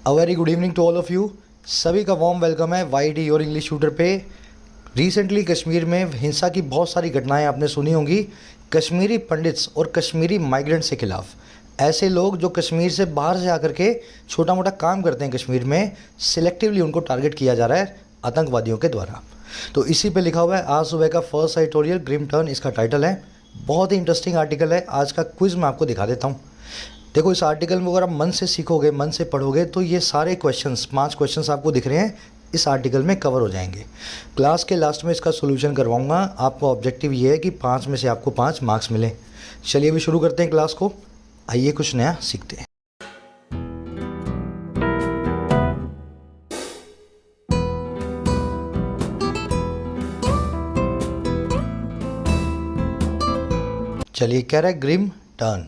A very good evening to all of you. सभी का warm welcome है YD और इंग्लिश शूटर पे। रिसेंटली कश्मीर में हिंसा की बहुत सारी घटनाएं आपने सुनी होंगी। कश्मीरी पंडित्स और कश्मीरी माइग्रेंट्स के खिलाफ, ऐसे लोग जो कश्मीर से बाहर से आकर के छोटा मोटा काम करते हैं कश्मीर में, सिलेक्टिवली उनको टारगेट किया जा रहा है आतंकवादियों के द्वारा। तो इसी पे लिखा हुआ है आज सुबह का फर्स्ट एडिटोरियल, ग्रिम टर्न इसका टाइटल है। बहुत ही इंटरेस्टिंग आर्टिकल है। आज का क्विज़ मैं आपको दिखा देता हूँ। देखो, इस आर्टिकल में अगर आप मन से सीखोगे, मन से पढ़ोगे, तो ये सारे क्वेश्चंस, 5 क्वेश्चंस आपको दिख रहे हैं, इस आर्टिकल में कवर हो जाएंगे। क्लास के लास्ट में इसका सोल्यूशन करवाऊंगा। आपका ऑब्जेक्टिव ये है कि 5 में से आपको 5 मार्क्स मिले। चलिए अभी शुरू करते हैं क्लास को। आइए कुछ नया सीखते हैं। चलिए, कह रहा है ग्रिम टर्न।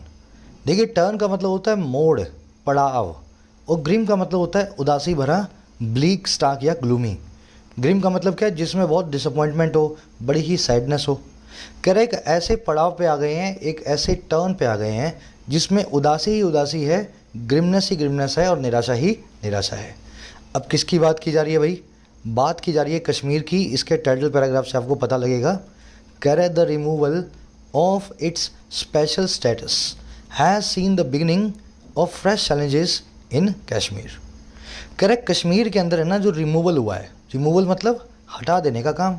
देखिए, टर्न का मतलब होता है मोड़, पड़ाव, और ग्रिम का मतलब होता है उदासी भरा, ब्लीक, स्टार्क या ग्लूमी। ग्रिम का मतलब क्या है? जिसमें बहुत डिसअपॉइंटमेंट हो, बड़ी ही सैडनेस हो। कह रहे एक ऐसे पड़ाव पे आ गए हैं, एक ऐसे टर्न पे आ गए हैं जिसमें उदासी ही उदासी है, ग्रिमनेस ही ग्रिमनेस है और निराशा ही निराशा है। अब किसकी बात की जा रही है भाई? बात की जा रही है कश्मीर की। इसके टाइटल पैराग्राफ से आपको पता लगेगा। कह रहे the removal of its special status has seen the beginning of fresh challenges in Kashmir. Correct, Kashmir के अंदर है ना जो रिमूवल हुआ है, रिमूवल मतलब हटा देने का काम।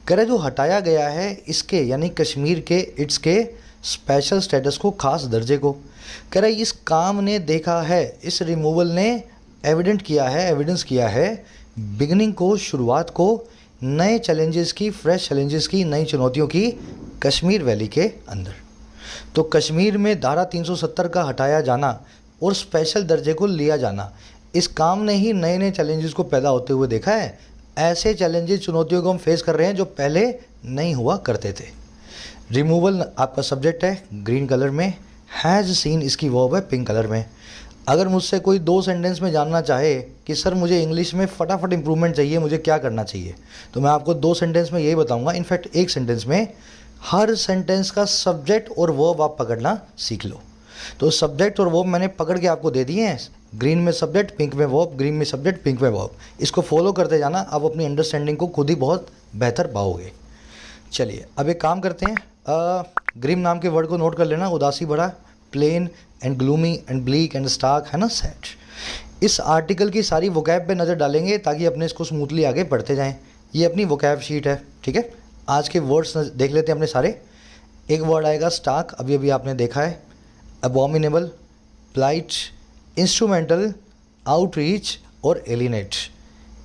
करे जो हटाया गया है इसके, यानी कश्मीर के, इट्स के स्पेशल स्टेटस को, खास दर्जे को। करे इस काम ने देखा है, इस रिमूवल ने एविडेंट किया है, एविडेंस किया है बिगिनिंग को, शुरुआत को, नए चैलेंजेस की, फ्रेश चैलेंजेस की, नई चुनौतियों की कश्मीर वैली के अंदर। तो कश्मीर में धारा 370 का हटाया जाना और स्पेशल दर्जे को लिया जाना, इस काम ने ही नए नए चैलेंजेस को पैदा होते हुए देखा है। ऐसे चैलेंजेस, चुनौतियों को हम फेस कर रहे हैं जो पहले नहीं हुआ करते थे। रिमूवल आपका सब्जेक्ट है ग्रीन कलर में, हैज़ सीन इसकी वर्ब है पिंक कलर में। अगर मुझसे कोई 2 सेंटेंस में जानना चाहे कि सर मुझे इंग्लिश में फटाफट इंप्रूवमेंट चाहिए, मुझे क्या करना चाहिए, तो मैं आपको 2 सेंटेंस में यही बताऊंगा। इनफैक्ट 1 सेंटेंस में, हर सेंटेंस का सब्जेक्ट और वर्ब आप पकड़ना सीख लो। तो सब्जेक्ट और वर्ब मैंने पकड़ के आपको दे दिए हैं। ग्रीन में सब्जेक्ट, पिंक में वर्ब, ग्रीन में सब्जेक्ट, पिंक में वर्ब। इसको फॉलो करते जाना, आप अपनी अंडरस्टैंडिंग को खुद ही बहुत बेहतर पाओगे। चलिए अब एक काम करते हैं। ग्रीम नाम के वर्ड को नोट कर लेना। उदासी भरा, plain and gloomy and bleak and stark, है ना, सैड। इस आर्टिकल की सारी वोकैब पे नज़र डालेंगे ताकि अपने इसको स्मूथली आगे बढ़ते जाएं। ये अपनी वोकैब शीट है, ठीक है। आज के वर्ड्स देख लेते हैं अपने सारे। एक वर्ड आएगा स्टार्क, अभी अभी आपने देखा है। अबॉमिनेबल, प्लाइट, इंस्ट्रूमेंटल, आउटरीच और एलिनेट।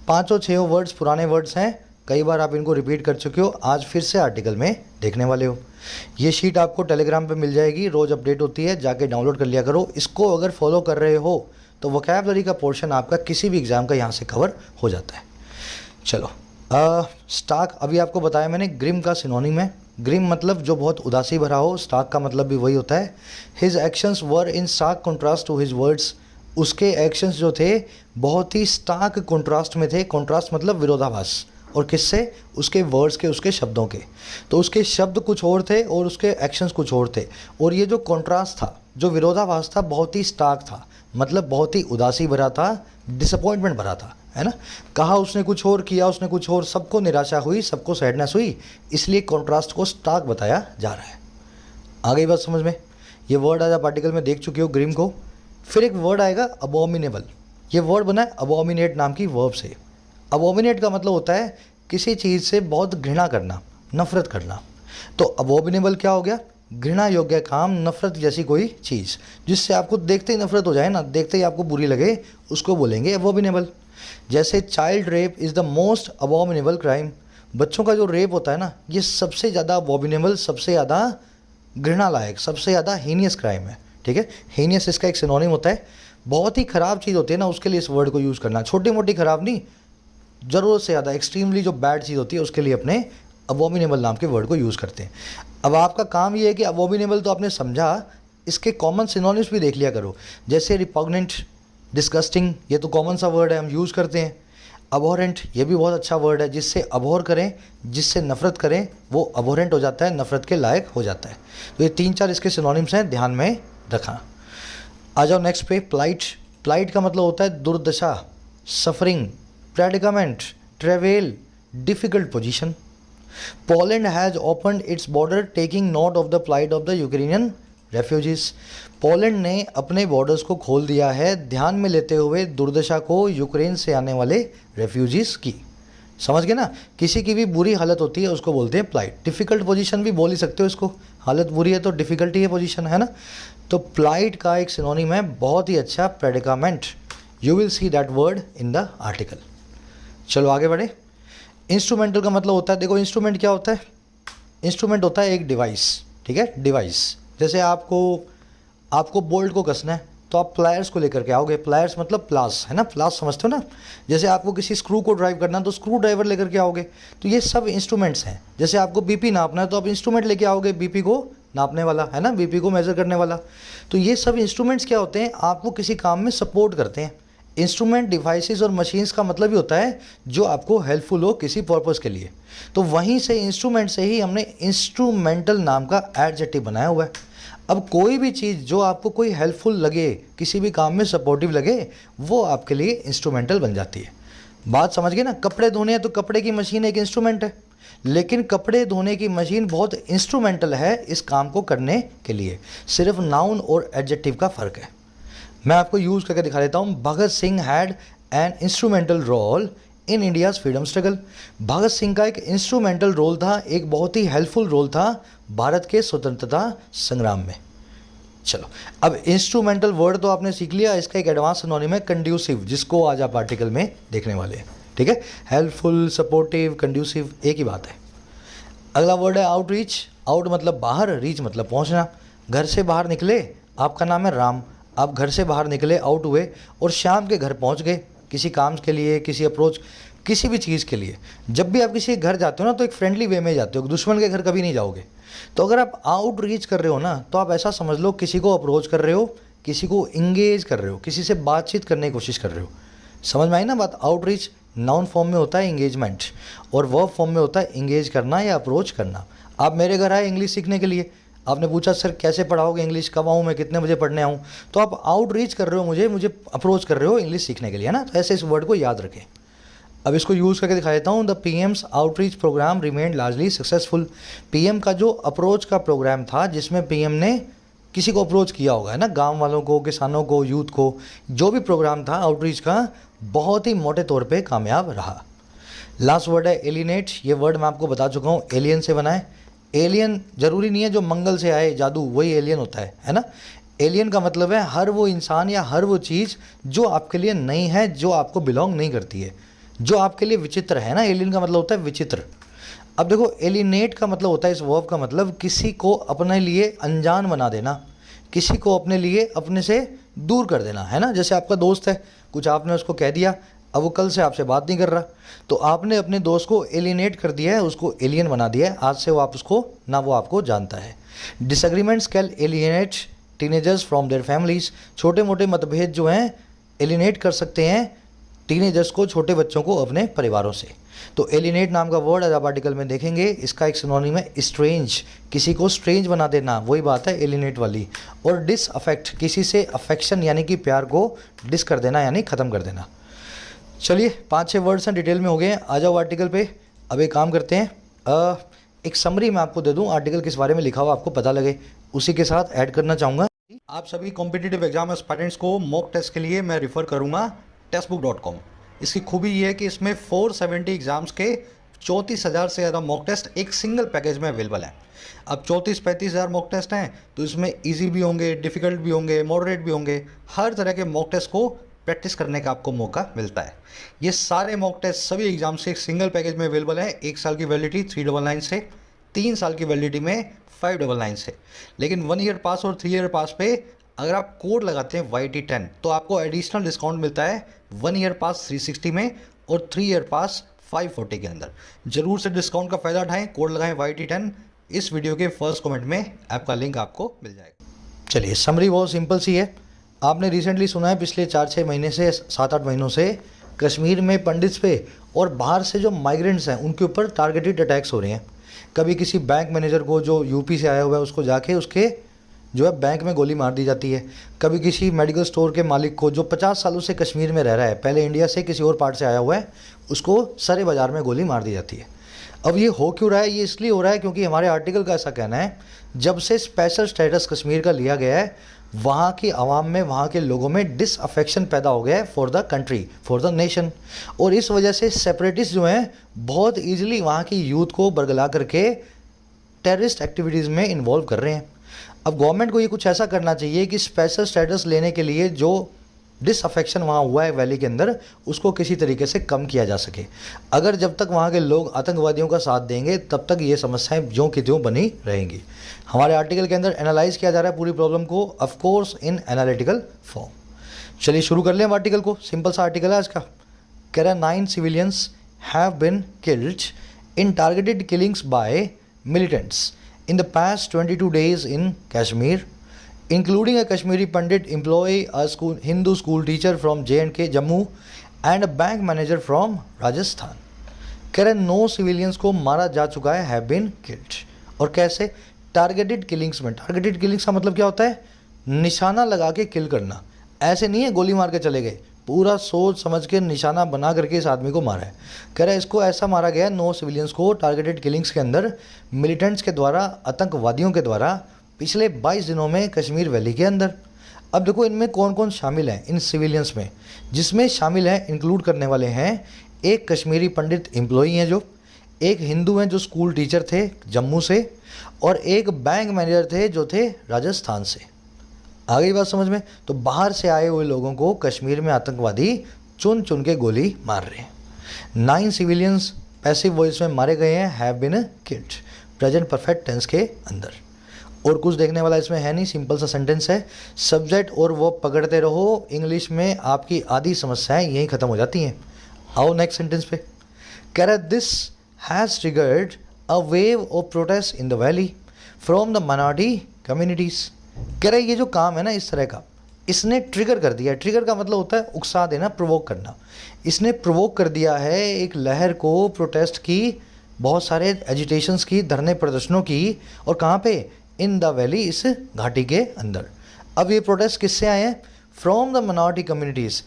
5-6 वर्ड्स पुराने वर्ड्स हैं, कई बार आप इनको रिपीट कर चुके हो, आज फिर से आर्टिकल में देखने वाले हो। ये शीट आपको टेलीग्राम पे मिल जाएगी, रोज़ अपडेट होती है, जाके डाउनलोड कर लिया करो। इसको अगर फॉलो कर रहे हो तो वोकैबुलरी का पोर्शन आपका किसी भी एग्ज़ाम का यहाँ से कवर हो जाता है। चलो, स्टार्क अभी आपको बताया मैंने, ग्रिम का सिनोनिम है। ग्रिम मतलब जो बहुत उदासी भरा हो, स्टार्क का मतलब भी वही होता है। His actions were in stark contrast to his words. उसके एक्शंस जो थे बहुत ही स्टार्क कंट्रास्ट में थे। कंट्रास्ट मतलब विरोधाभास, और किससे? उसके वर्ड्स के, उसके शब्दों के। तो उसके शब्द कुछ और थे और उसके एक्शंस कुछ और थे। और ये जो कंट्रास्ट था, जो विरोधाभास था, बहुत ही स्टार्क था, मतलब बहुत ही उदासी भरा था, डिसअपॉइंटमेंट भरा था, है ना। कहा उसने कुछ और, किया उसने कुछ और, सबको निराशा हुई, सबको सैडनेस हुई, इसलिए कॉन्ट्रास्ट को स्टार्क बताया जा रहा है। आ गई बात समझ में? ये वर्ड आज आप आर्टिकल में देख चुके हो, ग्रिम को। फिर एक वर्ड आएगा अबॉमिनेबल। ये वर्ड बना है अबॉमिनेट नाम की वर्ब से। अबॉमिनेट का मतलब होता है किसी चीज़ से बहुत घृणा करना, नफरत करना। तो अबॉमिनेबल क्या हो गया? घृणा योग्य काम, नफरत जैसी कोई चीज़ जिससे आपको देखते ही नफरत हो जाए ना, देखते ही आपको बुरी लगे, उसको बोलेंगे अबॉमिनेबल। जैसे child rape is the most abominable crime. बच्चों का जो रेप होता है ना, ये सबसे ज़्यादा अबॉमिनेबल, सबसे ज़्यादा घृणा लायक, सबसे ज़्यादा हीनियस क्राइम है, ठीक है। हीनियस इसका एक सिनोनिम होता है। बहुत ही ख़राब चीज़ होती है ना, उसके लिए इस वर्ड को यूज़ करना। छोटी मोटी ख़राब नहीं, ज़रूरत से ज़्यादा एक्सट्रीमली जो बैड चीज़ होती है, उसके लिए अपने अबॉमिनेबल नाम के वर्ड को यूज़ करते हैं। अब आपका काम ये है कि अबॉमिनेबल तो आपने समझा, इसके कॉमन सिनोनिम्स भी देख लिया करो। जैसे रिपग्नेंट, डिस्गस्टिंग, ये तो कॉमन सा वर्ड है, हम यूज़ करते हैं। अबोरेंट, ये भी बहुत अच्छा वर्ड है। जिससे अबोर करें, जिससे नफ़रत करें, वो अबोरेंट हो जाता है, नफ़रत के लायक हो जाता है। तो ये 3-4 इसके सिनोनिम्स हैं, ध्यान में रखना। आ जाओ नेक्स्ट पे, प्लाइट। प्लाइट का मतलब होता है दुर्दशा, suffering, predicament, travail, difficult position. Poland has opened its border taking note of the plight of the Ukrainian refugees. Poland ने अपने बॉर्डर्स को खोल दिया है ध्यान में लेते हुए दुर्दशा को यूक्रेन से आने वाले रेफ्यूजीज की। समझ गए ना, किसी की भी बुरी हालत होती है उसको बोलते हैं प्लाइट। डिफ़िकल्ट पोजीशन भी बोल ही सकते हो इसको, हालत बुरी है तो डिफ़िकल्टी है पोजीशन, है ना। तो प्लाइट का एक सिनोनिम है बहुत ही अच्छा, predicament. You will see that word in the article. चलो आगे बढ़े। इंस्ट्रूमेंटल का मतलब होता है, देखो इंस्ट्रूमेंट क्या होता है, इंस्ट्रूमेंट होता है एक डिवाइस, ठीक है, डिवाइस। जैसे आपको बोल्ट को कसना है तो आप प्लायर्स को लेकर के आओगे, प्लायर्स मतलब प्लास, है ना, प्लास समझते हो ना। जैसे आपको किसी स्क्रू को ड्राइव करना है तो स्क्रू ड्राइवर लेकर के आओगे। तो ये सब इंस्ट्रूमेंट्स हैं। जैसे आपको बीपी नापना है तो आप इंस्ट्रूमेंट लेके आओगे, बीपी को नापने वाला, है ना, बीपी को मेजर करने वाला। तो ये सब इंस्ट्रूमेंट्स क्या होते हैं, आपको किसी काम में सपोर्ट करते हैं। इंस्ट्रूमेंट, डिवाइसेस और मशीन्स का मतलब ही होता है जो आपको हेल्पफुल हो किसी पर्पज़ के लिए। तो वहीं से इंस्ट्रूमेंट से ही हमने इंस्ट्रूमेंटल नाम का एडजेक्टिव बनाया हुआ है। अब कोई भी चीज़ जो आपको कोई हेल्पफुल लगे, किसी भी काम में सपोर्टिव लगे, वो आपके लिए इंस्ट्रूमेंटल बन जाती है। बात समझ गए ना। कपड़े धोने हैं तो कपड़े की मशीन एक इंस्ट्रूमेंट है, लेकिन कपड़े धोने की मशीन बहुत इंस्ट्रूमेंटल है इस काम को करने के लिए। सिर्फ नाउन और एडजेक्टिव का फ़र्क है। मैं आपको यूज़ करके दिखा देता हूँ। Bhagat Singh had an instrumental role in India's freedom struggle. Bhagat Singh का एक इंस्ट्रूमेंटल रोल था, एक बहुत ही हेल्पफुल रोल था भारत के स्वतंत्रता संग्राम में। चलो, अब इंस्ट्रूमेंटल वर्ड तो आपने सीख लिया, इसका एक एडवांस सिनोनिम है कंड्यूसिव, जिसको आज आप आर्टिकल में देखने वाले हैं, ठीक है। हेल्पफुल, सपोर्टिव, कंड्यूसिव एक ही बात है। अगला वर्ड है आउटरीच। आउट मतलब बाहर, रीच मतलब पहुंचना। घर से बाहर निकले, आपका नाम है राम, आप घर से बाहर निकले, आउट हुए और शाम के घर पहुंच गए किसी काम के लिए, किसी अप्रोच, किसी भी चीज़ के लिए। जब भी आप किसी के घर जाते हो ना तो एक फ्रेंडली वे में जाते हो, दुश्मन के घर कभी नहीं जाओगे। तो अगर आप आउट रीच कर रहे हो ना तो आप ऐसा समझ लो किसी को अप्रोच कर रहे हो, किसी को इंगेज कर रहे हो, किसी से बातचीत करने की कोशिश कर रहे हो। समझ में आई ना बात। आउट रीच नाउन फॉर्म में होता है इंगेजमेंट और वर्ब फॉर्म में होता है इंगेज करना या अप्रोच करना। आप मेरे घर आए इंग्लिश सीखने के लिए, आपने पूछा सर कैसे पढ़ाओगे इंग्लिश, कब आऊँ मैं, कितने बजे पढ़ने आऊँ, तो आप आउट रीच कर रहे हो, मुझे अप्रोच कर रहे हो इंग्लिश सीखने के लिए, है ना। तो ऐसे इस वर्ड को याद रखें। अब इसको यूज़ करके दिखा देता हूँ। The PM's outreach program remained largely successful. PM का जो अप्रोच का प्रोग्राम था जिसमें पीएम ने किसी को अप्रोच किया होगा, है ना, गांव वालों को, किसानों को, यूथ को, जो भी प्रोग्राम था आउटरीच का, बहुत ही मोटे तौर पे कामयाब रहा। लास्ट वर्ड है एलिनेट। ये वर्ड मैं आपको बता चुका हूँ, एलियन से बना है। एलियन जरूरी नहीं है जो मंगल से आए जादू वही एलियन होता है ना। एलियन का मतलब है हर वो इंसान या हर वो चीज़ जो आपके लिए नई है, जो आपको बिलोंग नहीं करती है, जो आपके लिए विचित्र है ना। एलियन का मतलब होता है विचित्र। अब देखो एलिनेट का मतलब होता है इस वर्ब का मतलब किसी को अपने लिए अनजान बना देना, किसी को अपने लिए अपने से दूर कर देना, है ना। जैसे आपका दोस्त है, कुछ आपने उसको कह दिया, अब वो कल से आपसे बात नहीं कर रहा, तो आपने अपने दोस्त को एलिनेट कर दिया है, उसको एलियन बना दिया है। आज से वो आप उसको ना वो आपको जानता है। Disagreements can एलिनेट teenagers from their families. छोटे मोटे मतभेद जो हैं एलिनेट कर सकते हैं टीनेजर्स को, छोटे बच्चों को अपने परिवारों से। तो एलिनेट नाम का वर्ड आज आप आर्टिकल में देखेंगे। इसका एक सिनोनिम है स्ट्रेंज, किसी को स्ट्रेंज बना देना, वही बात है एलिनेट वाली। और डिस अफेक्ट, किसी से अफेक्शन यानी कि प्यार को डिस कर देना यानी ख़त्म कर देना। चलिए 5-6 वर्ड्स हैं, डिटेल में हो गए हैं। आ जाओ आर्टिकल पे। अब एक काम करते हैं, एक समरी मैं आपको दे दूं, आर्टिकल किस बारे में लिखा हुआ आपको पता लगे, उसी के साथ ऐड करना चाहूँगा। आप सभी कॉम्पिटिटिव एग्जाम एस्पायरेंट्स को मॉक टेस्ट के लिए मैं रिफ़र करूँगा टेस्टबुक.com। इसकी खूबी ये है कि इसमें 470 एग्जाम्स के 34,000 से ज़्यादा मॉक टेस्ट एक सिंगल पैकेज में अवेलेबल है। अब 34-35 हज़ार मॉक टेस्ट हैं तो इसमें इजी भी होंगे, डिफ़िकल्ट भी होंगे, मॉडरेट भी होंगे। हर तरह के मॉक टेस्ट को प्रैक्टिस करने का आपको मौका मिलता है। ये सारे मॉक टेस्ट सभी एग्जाम्स के एक सिंगल पैकेज में अवेलेबल है। 1 साल की वैलिडिटी 399 से, 3 साल की वैलिडिटी में 599 से। लेकिन 1 ईयर पास और 3 ईयर पास पे अगर आप कोड लगाते हैं YT10 तो आपको एडिशनल डिस्काउंट मिलता है 1 ईयर पास 360 में और 3 ईयर पास 540 के अंदर। ज़रूर से डिस्काउंट का फ़ायदा उठाएं, कोड लगाएं YT10। इस वीडियो के फर्स्ट कमेंट में ऐप का लिंक आपको मिल जाएगा। चलिए समरी बहुत सिंपल सी है। आपने रिसेंटली सुना है पिछले 4-6 महीने से, 7-8 महीनों से कश्मीर में पंडित्स पे और बाहर से जो माइग्रेंट्स हैं उनके ऊपर टारगेटेड अटैक्स हो रहे हैं। कभी किसी बैंक मैनेजर को जो यूपी से आया हुआ है उसको जाके उसके जो है बैंक में गोली मार दी जाती है। कभी किसी मेडिकल स्टोर के मालिक को जो 50 सालों से कश्मीर में रह रहा है, पहले इंडिया से किसी और पार्ट से आया हुआ है, उसको सरे बाज़ार में गोली मार दी जाती है। अब ये हो क्यों रहा है? ये इसलिए हो रहा है क्योंकि हमारे आर्टिकल का ऐसा कहना है, जब से स्पेशल स्टेटस कश्मीर का लिया गया है, वहाँ की आवाम में, वहाँ के लोगों में डिसअफेक्शन पैदा हो गया है for the country, for the nation. और इस वजह से सेपरेटिस्ट जो हैं बहुत ईजिली वहाँ की यूथ को बरगला करके टेररिस्ट एक्टिविटीज़ में इन्वॉल्व कर रहे हैं। अब गवर्नमेंट को ये कुछ ऐसा करना चाहिए कि स्पेशल स्टेटस लेने के लिए जो डिसअफेक्शन वहाँ हुआ है वैली के अंदर, उसको किसी तरीके से कम किया जा सके। अगर जब तक वहाँ के लोग आतंकवादियों का साथ देंगे, तब तक ये समस्याएं ज्यों की त्यों बनी रहेंगी। हमारे आर्टिकल के अंदर एनालाइज किया जा रहा है पूरी प्रॉब्लम को, of course in analytical form. चलिए शुरू कर लें हम आर्टिकल को। सिंपल सा आर्टिकल है आज का। कह रहा है 9 civilians have been killed in targeted killings by militants in the past 22 days in Kashmir, including a Kashmiri Pandit employee, a Hindu school teacher from J&K, Jammu, and a bank manager from Rajasthan. कह रहे 9 civilians को मारा जा चुका है, have been killed. और कैसे? Targeted killings में। टारगेटेड किलिंग्स का मतलब क्या होता है? निशाना लगा के किल करना। ऐसे नहीं है गोली मार के चले गए, पूरा सोच समझ के निशाना बना करके इस आदमी को मारा है। कह रहा है इसको ऐसा मारा गया 9 सिविलियंस को टारगेटेड किलिंग्स के अंदर मिलिटेंट्स के द्वारा, आतंकवादियों के द्वारा पिछले 22 दिनों में कश्मीर वैली के अंदर। अब देखो इनमें कौन कौन शामिल हैं इन सिविलियंस में, जिसमें शामिल हैं, इंक्लूड करने वाले हैं, एक कश्मीरी पंडित एम्प्लॉई हैं, जो एक हिंदू हैं जो स्कूल टीचर थे जम्मू से, और एक बैंक मैनेजर थे जो थे राजस्थान से। आ गई बात समझ में? तो बाहर से आए हुए लोगों को कश्मीर में आतंकवादी चुन चुन के गोली मार रहे हैं। 9 सिविलियंस पैसिव वॉइस में मारे गए हैं, have been killed, present perfect tense के अंदर। और कुछ देखने वाला इसमें है नहीं, सिंपल सा सेंटेंस है। सब्जेक्ट और वो पकड़ते रहो, इंग्लिश में आपकी आधी समस्याएं यहीं ख़त्म हो जाती हैं। आओ नेक्स्ट सेंटेंस पे। कह रहा है this has triggered a wave of protest in the valley from the minority communities. कह रहा है ये जो काम है ना इस तरह का, इसने ट्रिगर कर दिया। ट्रिगर का मतलब होता है उकसा देना, प्रोवोक करना। इसने प्रोवोक कर दिया है एक लहर को, प्रोटेस्ट की, बहुत सारे एजिटेशंस की, धरने प्रदर्शनों की। और कहाँ पे? इन द वैली, इस घाटी के अंदर। अब ये प्रोटेस्ट किससे आए हैं? फ्रॉम द माइनॉरिटी कम्युनिटीज़,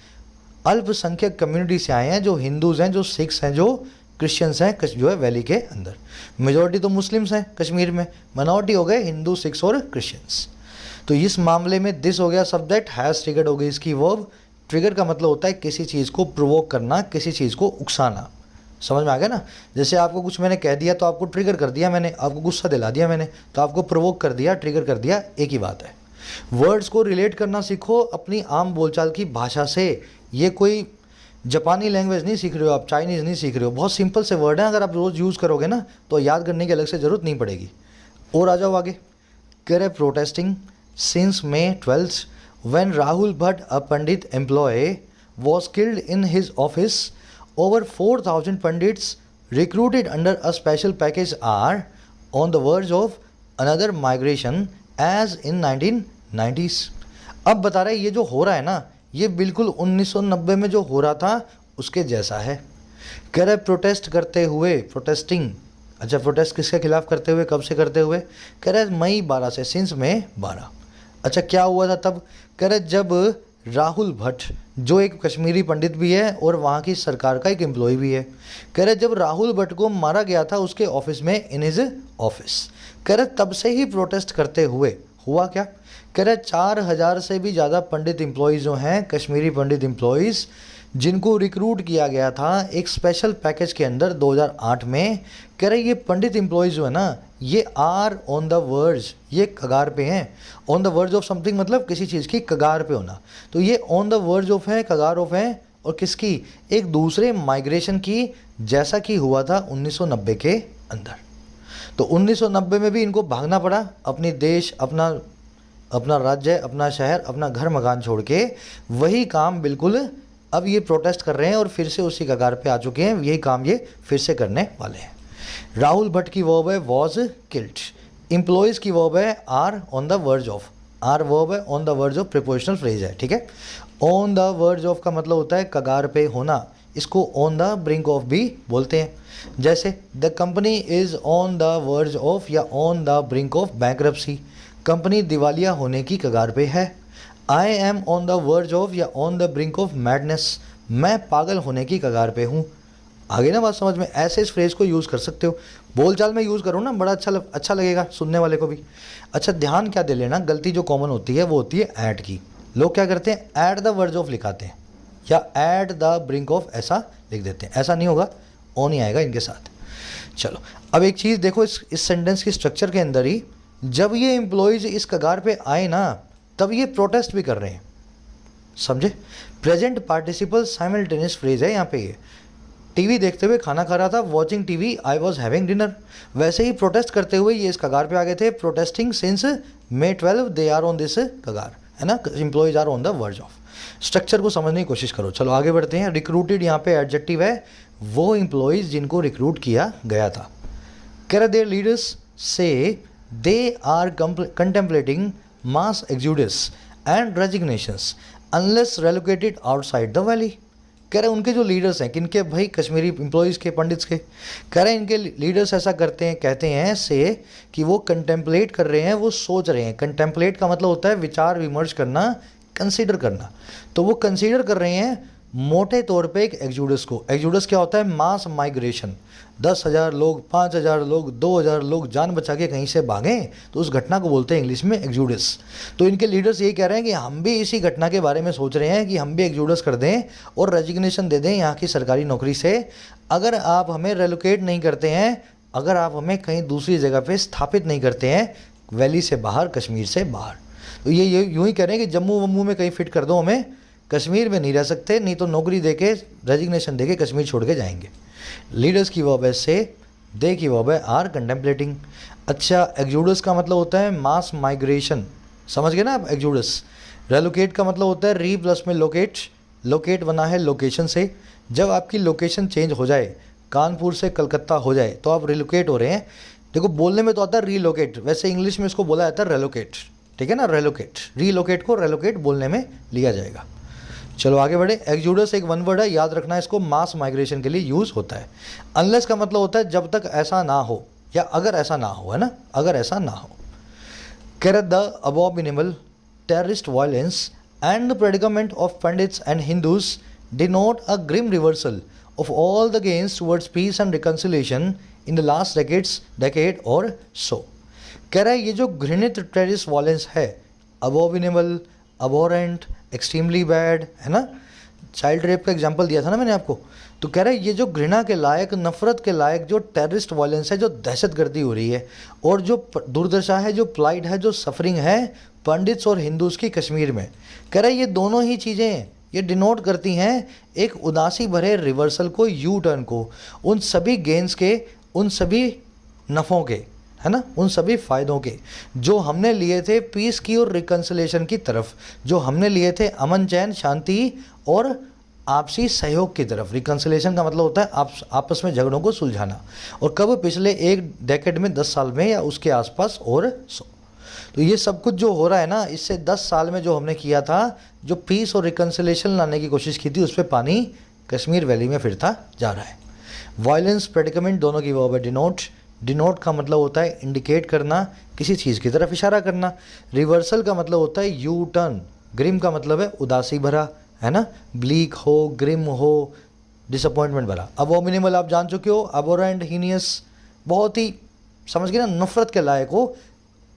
अल्पसंख्यक कम्युनिटी से आए हैं, जो हिंदूज़ हैं, जो सिख्स हैं, जो क्रिश्चियंस हैं, जो है वैली के अंदर। मेजॉरिटी तो मुस्लिम्स हैं कश्मीर में, माइनॉरिटी हो गए हिंदू, सिख्स और क्रिश्चियंस। तो इस मामले में दिस हो गया सब्जेक्ट, हैज़ ट्रिगर्ड हो गई इसकी वर्ब। ट्रिगर का मतलब होता है किसी चीज़ को प्रोवोक करना, किसी चीज़ को उकसाना। समझ में आ गया ना? जैसे आपको कुछ मैंने कह दिया तो आपको ट्रिगर कर दिया मैंने, आपको गुस्सा दिला दिया मैंने, तो आपको प्रोवोक कर दिया, ट्रिगर कर दिया, एक ही बात है। वर्ड्स को रिलेट करना सीखो अपनी आम बोलचाल की भाषा से। ये कोई जापानी लैंग्वेज नहीं सीख रहे हो आप, चाइनीज़ नहीं सीख रहे हो, बहुत सिंपल से वर्ड हैं। अगर आप रोज़ यूज़ करोगे ना तो याद करने की अलग से ज़रूरत नहीं पड़ेगी। और आ जाओ आगे। कह रहे protesting since May 12th, when Rahul Bhatt, a Pandit employee, was killed in his office, over 4,000 Pandits recruited under a special package are on the verge of another migration as in 1990s. अब बता रहे ये जो हो रहा है ना, ये बिल्कुल 1990 में जो हो रहा था उसके जैसा है। कह रहे प्रोटेस्ट करते हुए, प्रोटेस्टिंग, अच्छा प्रोटेस्ट किसके खिलाफ करते हुए, कब से करते हुए? कह रहे मई 12 से, सिंस मई 12। अच्छा क्या हुआ था तब? कह रहे जब राहुल भट्ट, जो एक कश्मीरी पंडित भी है और वहाँ की सरकार का एक एम्प्लॉय भी है, कह रहे जब राहुल भट्ट को मारा गया था उसके ऑफिस में, इन हिज ऑफिस। कह रहे तब से ही प्रोटेस्ट करते हुए हुआ क्या? कह रहे 4000 से भी ज़्यादा पंडित एम्प्लॉयज़ जो हैं, कश्मीरी पंडित एम्प्लॉयज़, जिनको रिक्रूट किया गया था एक स्पेशल पैकेज के अंदर 2008 में। कह रहे ये पंडित एम्प्लॉयज़ जो है ना, ये आर ऑन द वर्ज, ये कगार पे हैं। On the verge of something मतलब किसी चीज़ की कगार पे होना। तो ये ऑन द वर्ज ऑफ है, कगार ऑफ है, और किसकी? एक दूसरे माइग्रेशन की, जैसा कि हुआ था 1990 के अंदर। तो 1990 में भी इनको भागना पड़ा, अपनी देश, अपना राज्य, अपना शहर, अपना घर मकान छोड़ के। वही काम बिल्कुल अब ये प्रोटेस्ट कर रहे हैं और फिर से उसी कगार पे आ चुके हैं। यही काम ये फिर से करने वाले हैं। राहुल भट्ट की वर्ब है वॉज किल्ड, एम्प्लॉयज़ की वर्ब है are on the verge of. Are verb है, on the verge of prepositional phrase है, ठीक है। ऑन द वर्ज ऑफ का मतलब होता है कगार पे होना, इसको ऑन द ब्रिंक ऑफ भी बोलते हैं। जैसे the company is on the verge of या on the brink of bankruptcy, company दिवालिया होने की कगार पे है। I am on the verge of या on the brink of madness, मैं पागल होने की कगार पे हूँ। आगे ना बात समझ में, ऐसे इस फ्रेज को यूज़ कर सकते हो, बोलचाल में यूज़ करो ना, बड़ा अच्छा लगेगा सुनने वाले को भी। अच्छा ध्यान क्या दे लेना, गलती जो कॉमन होती है वो होती है ऐट की। लोग क्या करते हैं, ऐट द वर्ज ऑफ लिखाते हैं या ऐट द ब्रिंक ऑफ ऐसा लिख देते हैं, ऐसा नहीं होगा, ऑन ही आएगा इनके साथ। चलो अब एक चीज़ देखो, इस सेंटेंस की स्ट्रक्चर के अंदर ही जब ये एम्प्लॉयज़ इस कगार पे आए ना, तब ये प्रोटेस्ट भी कर रहे हैं, समझे। प्रेजेंट पार्टिसिपल साइमल्टेनियस फ्रेज है यहाँ पे। ये टीवी देखते हुए खाना खा रहा था, watching TV I was having dinner. वैसे ही प्रोटेस्ट करते हुए ये इस कगार पे आ गए थे। Protesting since May 12 they are on this कगार, है ना, employees are on the verge of. Structure को समझने की कोशिश करो। चलो आगे बढ़ते हैं। रिक्रूटेड यहाँ पे एडजेक्टिव है, वो एम्प्लॉयज़ जिनको रिक्रूट किया गया था। कह their leaders say they are contemplating mass exodus and resignations unless relocated outside the valley. कह रहे उनके जो लीडर्स हैं, किनके भाई, कश्मीरी एम्प्लॉयज़ के, पंडित्स के। कह रहे हैं इनके लीडर्स ऐसा करते हैं, कहते हैं से कि वो कंटेम्पलेट कर रहे हैं, वो सोच रहे हैं। कंटेम्पलेट का मतलब होता है विचार विमर्श करना, कंसीडर करना। तो वो कंसीडर कर रहे हैं मोटे तौर पे एक एक्सोडस को। एक्सोडस क्या होता है, मास माइग्रेशन। 10,000 लोग, 5,000 लोग, 2,000 लोग जान बचा के कहीं से भागें, तो उस घटना को बोलते हैं इंग्लिश में एक्सोडस। तो इनके लीडर्स ये कह रहे हैं कि हम भी इसी घटना के बारे में सोच रहे हैं कि हम भी एक्सोडस कर दें और रेजिग्नेशन दे दें यहाँ की सरकारी नौकरी से, अगर आप हमें रेलोकेट नहीं करते हैं, अगर आप हमें कहीं दूसरी जगह पर स्थापित नहीं करते हैं, वैली से बाहर, कश्मीर से बाहर। तो ये यूँ ही कह रहे हैं कि जम्मू वम्मू में कहीं फिट कर दो हमें, कश्मीर में नहीं रह सकते, नहीं तो नौकरी देके, रेजिग्नेशन देके कश्मीर छोड़ के जाएंगे। लीडर्स की वर्ब से, दे की वर्ब है आर कंटेम्पलेटिंग। अच्छा, एक्सोडस का मतलब होता है मास माइग्रेशन, समझ गए ना आप। एक्सोडस। रेलोकेट का मतलब होता है री प्लस में लोकेट, लोकेट बना है लोकेशन से। जब आपकी लोकेशन चेंज हो जाए, कानपुर से कलकत्ता हो जाए, तो आप रिलोकेट हो रहे हैं। देखो बोलने में तो आता है रीलोकेट, वैसे इंग्लिश में इसको बोला जाता है रेलोकेट, ठीक है ना, रेलोकेट। रीलोकेट को रेलोकेट बोलने में लिया जाएगा। चलो आगे बढ़े। एक्सोडस एक वन वर्ड है, याद रखना इसको, मास माइग्रेशन के लिए यूज़ होता है। अनलेस का मतलब होता है जब तक ऐसा ना हो, या अगर ऐसा ना हो, है ना, अगर ऐसा ना हो। कह the abominable terrorist violence and the predicament of Pandits and Hindus denote a grim reversal of all the gains towards peace and reconciliation in the last decade or so. कह रहा है ये जो घृणित टेररिस्ट वायलेंस है, अबॉमिनेबल, अबोरेंट, एक्सट्रीमली बैड, है ना, child rape का एग्जांपल दिया था ना मैंने आपको। तो कह रहा है ये जो घृणा के लायक, नफरत के लायक जो टेररिस्ट वायलेंस है, जो दहशतगर्दी हो रही है, और जो दुर्दशा है, जो प्लाइट है, जो सफरिंग है पंडित्स और हिंदूज की कश्मीर में, कह रहा है ये दोनों ही चीज़ें ये डिनोट करती हैं एक उदासी भरे रिवर्सल को, यू टर्न को, उन सभी गेन्स के, उन सभी नफ़ों के, है ना, उन सभी फ़ायदों के जो हमने लिए थे पीस की और रिकन्सिलेशन की तरफ, जो हमने लिए थे अमन चैन शांति और आपसी सहयोग की तरफ। रिकन्सिलेशन का मतलब होता है आपस में झगड़ों को सुलझाना। और कब, पिछले एक डेकेड में, 10 साल में या उसके आसपास और सो। तो ये सब कुछ जो हो रहा है ना, इससे 10 साल में जो हमने किया था, जो पीस और रिकन्सिलेशन लाने की कोशिश की थी, उस पर पानी कश्मीर वैली में फिरता जा रहा है। वायलेंस, प्रेडिकमेंट दोनों की वर्ब है डिनोट। डिनोट का मतलब होता है इंडिकेट करना, किसी चीज़ की तरफ इशारा करना। रिवर्सल का मतलब होता है यू टर्न। ग्रिम का मतलब है उदासी भरा, है ना, ब्लीक हो, ग्रिम हो, डिसअपॉइंटमेंट भरा। अबॉमिनेबल आप जान चुके हो, अबोरेंट, हीनियस, बहुत ही समझ गए ना, नफरत के लायक हो,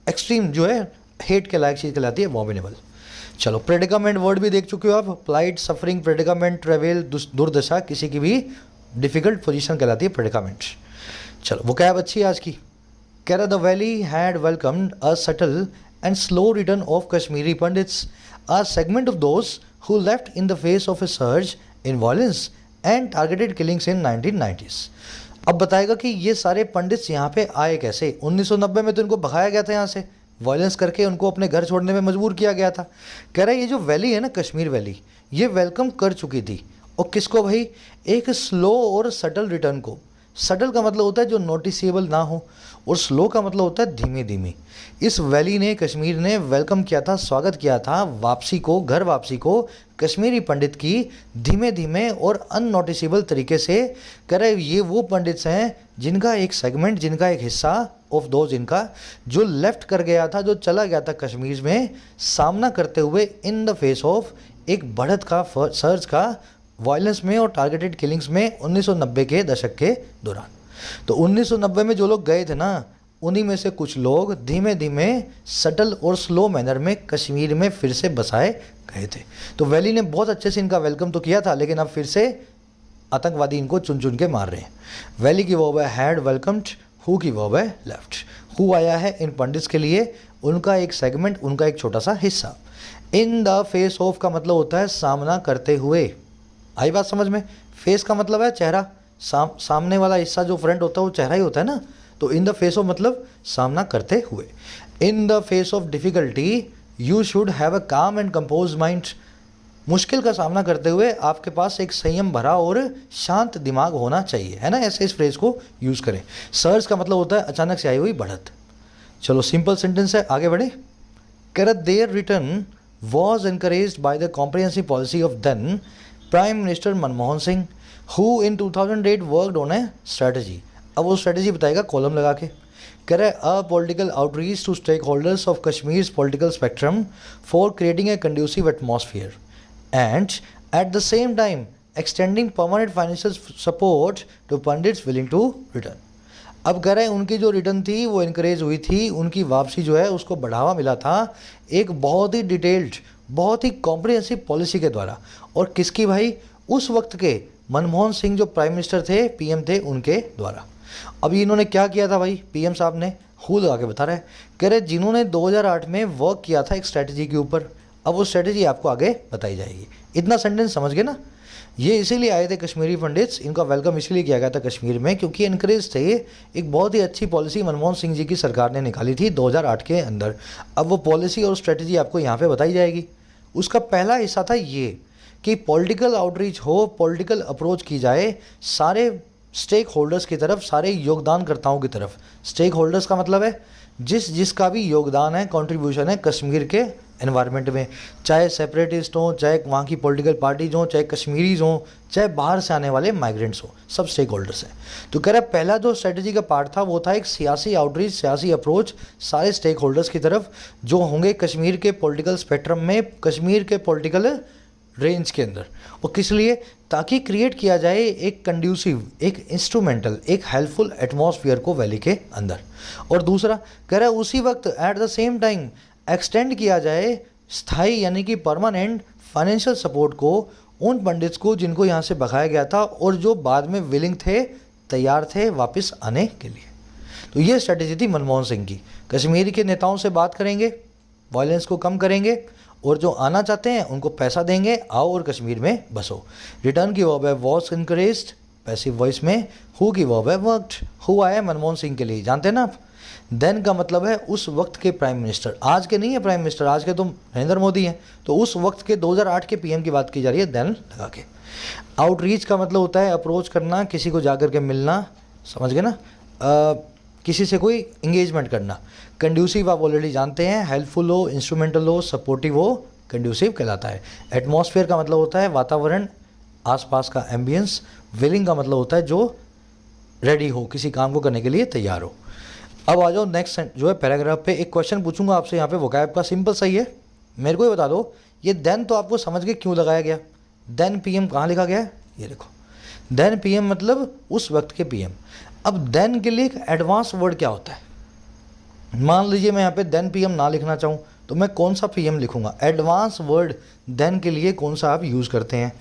एक्सट्रीम जो है हेट के लायक चीज़ कहलाती है अबॉमिनेबल। चलो प्रेडिकामेंट वर्ड भी देख चुके हो आप, प्लाइट, सफरिंग, प्रेडिकामेंट, ट्रेवल, दुर्दशा, किसी की भी डिफ़िकल्ट पोजीशन कहलाती है प्रेडिकामेंट। चलो वो क्या अच्छी है आज की। कह रहा the valley had welcomed a subtle and slow return of Kashmiri pandits, a segment of those who left in the face of A surge in violence and targeted killings in 1990s। अब बताएगा कि ये सारे पंडित्स यहाँ पे आए कैसे। 1990 में तो इनको भगाया गया था यहाँ से, वायलेंस करके उनको अपने घर छोड़ने में मजबूर किया गया था। कह रहा है ये जो वैली है ना, कश्मीर वैली, ये वेलकम कर चुकी थी। और किसको भाई, एक स्लो और सटल रिटर्न को। सटल का मतलब होता है जो नोटिसेबल ना हो, और स्लो का मतलब होता है धीमे धीमे। इस वैली ने, कश्मीर ने वेलकम किया था, स्वागत किया था वापसी को, घर वापसी को कश्मीरी पंडित की, धीमे धीमे और अननोटिसेबल तरीके से। कह रहे ये वो पंडित्स हैं जिनका एक सेगमेंट, जिनका एक हिस्सा ऑफ दोज इनका जो लेफ्ट कर गया था, जो चला गया था कश्मीर में, सामना करते हुए इन द फेस ऑफ एक बढ़त का सर्च का वायलेंस में और टारगेटेड किलिंग्स में 1990 के दशक के दौरान। तो 1990 में जो लोग गए थे ना, उन्हीं में से कुछ लोग धीमे धीमे सटल और स्लो मैनर में कश्मीर में फिर से बसाए गए थे। तो वैली ने बहुत अच्छे से इनका वेलकम तो किया था, लेकिन अब फिर से आतंकवादी इनको चुन चुन के मार रहे हैं। वैली की वर्ब है हैड वेलकम्ड, हु की वर्ब है लेफ्ट। हु आया है इन पंडित्स के लिए, उनका एक सेगमेंट, उनका एक छोटा सा हिस्सा। इन द फेस ऑफ का मतलब होता है सामना करते हुए। आई बात समझ में? फेस का मतलब है चेहरा, सामने वाला हिस्सा जो फ्रंट होता है वो चेहरा ही होता है ना। तो इन द फेस ऑफ मतलब सामना करते हुए। In the face of difficulty you should have a काम एंड कंपोज माइंड। मुश्किल का सामना करते हुए आपके पास एक संयम भरा और शांत दिमाग होना चाहिए, है ना। ऐसे इस फ्रेज को यूज़ करें। सर्ज का मतलब होता है अचानक से आई हुई बढ़त। चलो सिंपल सेंटेंस है, आगे बढ़े। करत their return was encouraged by the comprehensive policy of then prime minister Manmohan Singh, who in 2008 worked on a strategy. अब वो स्ट्रेटजी बताएगा कॉलम लगा के। करे a political outreach to stake holders of Kashmir political spectrum for creating a conducive atmosphere and at the same time extending permanent financial support to Pandits willing to return. अब कह रहे हैं उनकी जो रिटर्न थी वो इनकरेज हुई थी, उनकी वापसी जो है उसको बढ़ावा मिला था एक बहुत ही डिटेल्ड, बहुत ही कॉम्प्रिहेंसिव पॉलिसी के द्वारा। और किसकी भाई? उस वक्त के मनमोहन सिंह जो प्राइम मिनिस्टर थे, पीएम थे, उनके द्वारा। अभी इन्होंने क्या किया था भाई? पीएम साहब ने हु लगा के बता रहे हैं। कह रहे जिन्होंने 2008 में वर्क किया था एक स्ट्रेटजी के ऊपर, अब वो स्ट्रेटजी आपको आगे बताई जाएगी। इतना सेंटेंस समझ गए ना। ये इसीलिए आए थे कश्मीरी पंडित्स, इनका वेलकम इसीलिए किया गया था कश्मीर में क्योंकि इनकरेज थे। एक बहुत ही अच्छी पॉलिसी मनमोहन सिंह जी की सरकार ने निकाली थी 2008 के अंदर। अब वो पॉलिसी और स्ट्रेटजी आपको यहाँ पे बताई जाएगी। उसका पहला हिस्सा था ये कि पॉलिटिकल आउटरीच हो, पॉलिटिकल अप्रोच की जाए सारे स्टेक होल्डर्स की तरफ, सारे योगदानकर्ताओं की तरफ। स्टेक होल्डर्स का मतलब है जिसका भी योगदान है, कंट्रीब्यूशन है कश्मीर के एनवायरनमेंट में, चाहे सेपरेटिस्ट हों, चाहे वहाँ की पॉलिटिकल पार्टीज हों, चाहे कश्मीरीज हों, चाहे बाहर से आने वाले माइग्रेंट्स हों, सब स्टेक होल्डर्स हैं। तो कह रहा है पहला जो स्ट्रेटजी का पार्ट था वो था एक सियासी आउटरीच, सियासी अप्रोच सारे स्टेक होल्डर्स की तरफ जो होंगे कश्मीर के पॉलिटिकल स्पेक्ट्रम में, कश्मीर के पॉलिटिकल रेंज के अंदर। और किस लिए? ताकि क्रिएट किया जाए एक कंड्यूसिव, एक इंस्ट्रूमेंटल, एक हेल्पफुल एटमॉस्फेयर को वैली के अंदर। और दूसरा कह रहा है उसी वक्त eight the same time extend किया जाए स्थायी यानी कि परमानेंट फाइनेंशियल सपोर्ट को उन पंडित्स को जिनको यहाँ से भगाया गया था और जो बाद में विलिंग थे, तैयार थे वापस आने के लिए। तो ये स्ट्रेटेजी थी मनमोहन सिंह की। कश्मीर के नेताओं से बात करेंगे, वायलेंस को कम करेंगे और जो आना चाहते हैं उनको पैसा देंगे, आओ और कश्मीर में बसो। रिटर्न की वर्ब है वॉज इनकरेज्ड, पैसिव वॉइस में। हु की वर्ब है वर्कड। हु आया मनमोहन सिंह के लिए, जानते हैं ना आप। देन का मतलब है उस वक्त के प्राइम मिनिस्टर, आज के नहीं है प्राइम मिनिस्टर, आज के तो नरेंद्र मोदी हैं। तो उस वक्त के 2008 के पीएम की बात की जा रही है, देन लगा के। आउटरीच का मतलब होता है अप्रोच करना, किसी को जाकर के मिलना, समझ गए ना, किसी से कोई इंगेजमेंट करना। कंड्यूसिव आप ऑलरेडी जानते हैं, हेल्पफुल हो, इंस्ट्रूमेंटल हो, सपोर्टिव हो, कंड्यूसिव कहलाता है। एटमॉस्फेयर का मतलब होता है वातावरण, आसपास का एम्बियंस। विलिंग का मतलब होता है जो रेडी हो, किसी काम को करने के लिए तैयार हो। अब आ जाओ नेक्स्ट जो है पैराग्राफ पे। एक क्वेश्चन पूछूंगा आपसे यहाँ पे वोकैब का, सिंपल सही है, मेरे को ही बता दो। ये देन तो आपको समझ गए क्यों लगाया गया। देन पीएम कहाँ लिखा गया है? ये देखो, देन पीएम मतलब उस वक्त के पीएम। अब देन के लिए एक एडवांस वर्ड क्या होता है? मान लीजिए मैं यहाँ पे देन पीएम ना लिखना चाहूँ तो मैं कौन सा पीएम लिखूंगा? एडवांस वर्ड देन के लिए कौन सा आप यूज़ करते हैं?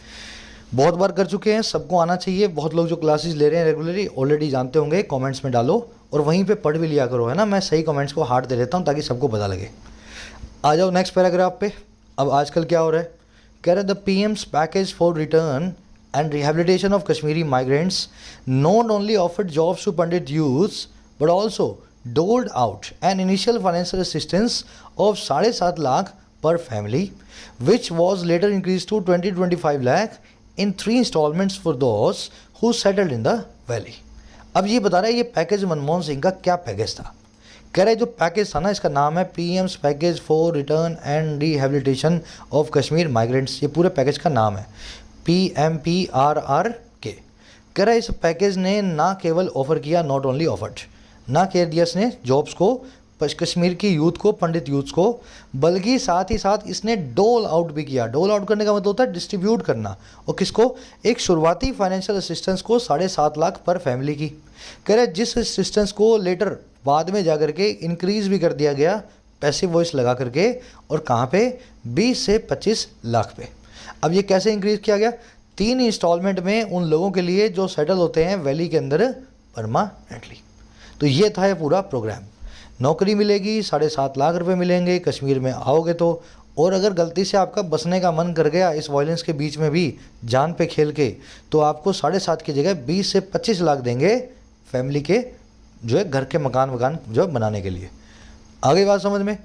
बहुत बार कर चुके हैं, सबको आना चाहिए। बहुत लोग जो क्लासेस ले रहे हैं रेगुलरली ऑलरेडी जानते होंगे। कमेंट्स में डालो और वहीं पे पढ़ भी लिया करो, है ना। मैं सही कमेंट्स को हार्ट दे देता हूँ ताकि सबको पता लगे। आ जाओ नेक्स्ट पैराग्राफ पे। अब आजकल क्या हो रहा है? कह रहे the PM's package for return and rehabilitation of Kashmiri migrants not only offered jobs to Pandit youths but also doled out an initial financial assistance of 7.5 lakh per family, which was later increased to 20-25 lakh in 3 installments for those who settled in the valley. अब ये बता रहा है ये package Manmohan Singh का क्या package था। कह रहे जो पैकेज था ना, इसका नाम है PM's package for return and rehabilitation of Kashmir migrants. ये पूरे पैकेज का नाम है PMPRRK। कह रहा है इस पैकेज ने ना केवल ऑफर किया, नॉट ओनली ऑफर्ड, ना केयर दिया इसने जॉब्स को, कश्मीर की यूथ को, पंडित यूथ को, बल्कि साथ ही साथ इसने डोल आउट भी किया। डोल आउट करने का मतलब होता है डिस्ट्रीब्यूट करना। और किसको? एक शुरुआती फाइनेंशियल असिस्टेंस को 7.5 लाख पर फैमिली की। कह रहे जिस असिस्टेंस को लेटर बाद में जा करके इंक्रीज भी कर दिया गया पैसिव वॉइस लगा करके, और कहाँ पे? 20 से 25 लाख पे। अब ये कैसे इंक्रीज किया गया? 3 इंस्टॉलमेंट में उन लोगों के लिए जो सेटल होते हैं वैली के अंदर परमानेंटली। तो ये था ये पूरा प्रोग्राम। नौकरी मिलेगी, 7.5 लाख रुपए मिलेंगे कश्मीर में आओगे तो। और अगर गलती से आपका बसने का मन कर गया इस वायलेंस के बीच में भी जान पे खेल के, तो आपको 7.5 की जगह 20 से 25 लाख देंगे फैमिली के जो है घर के मकान जो बनाने के लिए। आगे बात समझ में?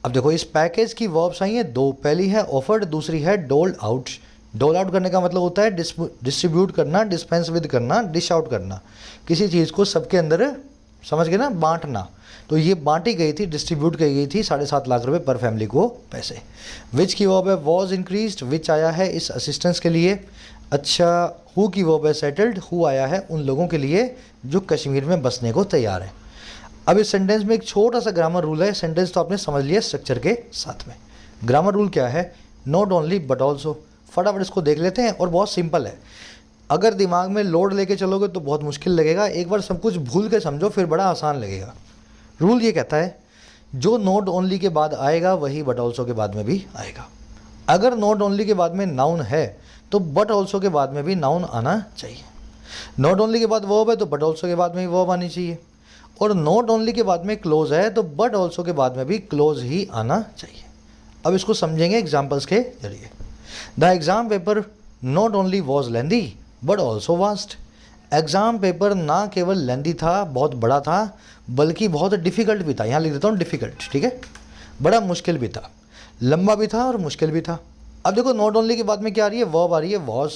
अब देखो इस पैकेज की वर्ब्स आई हैं 2। पहली है ऑफर्ड, दूसरी है डोल्ड आउट। डोल आउट करने का मतलब होता है डिस्ट्रीब्यूट करना, डिस्पेंस विद करना, डिश आउट करना, किसी चीज़ को सबके अंदर, समझ गए ना, बांटना। तो ये बांटी गई थी, डिस्ट्रीब्यूट की गई थी 7.5 लाख रुपए पर फैमिली को पैसे। विच की वर्ब है वॉज इंक्रीज्ड, विच आया है इस असिस्टेंस के लिए। अच्छा, हु की वर्ब है सेटल्ड, हु आया है उन लोगों के लिए जो कश्मीर में बसने को तैयार है। अब इस सेंटेंस में एक छोटा सा ग्रामर रूल है। सेंटेंस तो आपने समझ लिया स्ट्रक्चर के साथ में। ग्रामर रूल क्या है? Not only but also. फटाफट इसको देख लेते हैं और बहुत सिंपल है। अगर दिमाग में लोड लेके चलोगे तो बहुत मुश्किल लगेगा, एक बार सब कुछ भूल के समझो फिर बड़ा आसान लगेगा। रूल ये कहता है जो नॉट ओनली के बाद आएगा वही बट ऑल्सो के बाद में भी आएगा। अगर नॉट ओनली के बाद में नाउन है तो बट ऑल्सो के बाद में भी नाउन आना चाहिए। नॉट ओनली के बाद वर्ब है तो बट ऑल्सो के बाद में भी वर्ब आनी चाहिए। और नॉट ओनली के बाद में क्लोज है तो बट ऑल्सो के बाद में भी क्लोज ही आना चाहिए। अब इसको समझेंगे एग्जाम्पल्स के जरिए। The exam paper not only was lengthy but also vast. Exam paper ना केवल लेंदी था, बहुत बड़ा था, बल्कि बहुत डिफ़िकल्ट भी था। यहाँ लिख देता हूँ डिफ़िकल्ट, ठीक है, बड़ा मुश्किल भी था, लंबा भी था और मुश्किल भी था। अब देखो नॉट ओनली के बाद में क्या आ रही है? वर्ब आ रही है वॉज।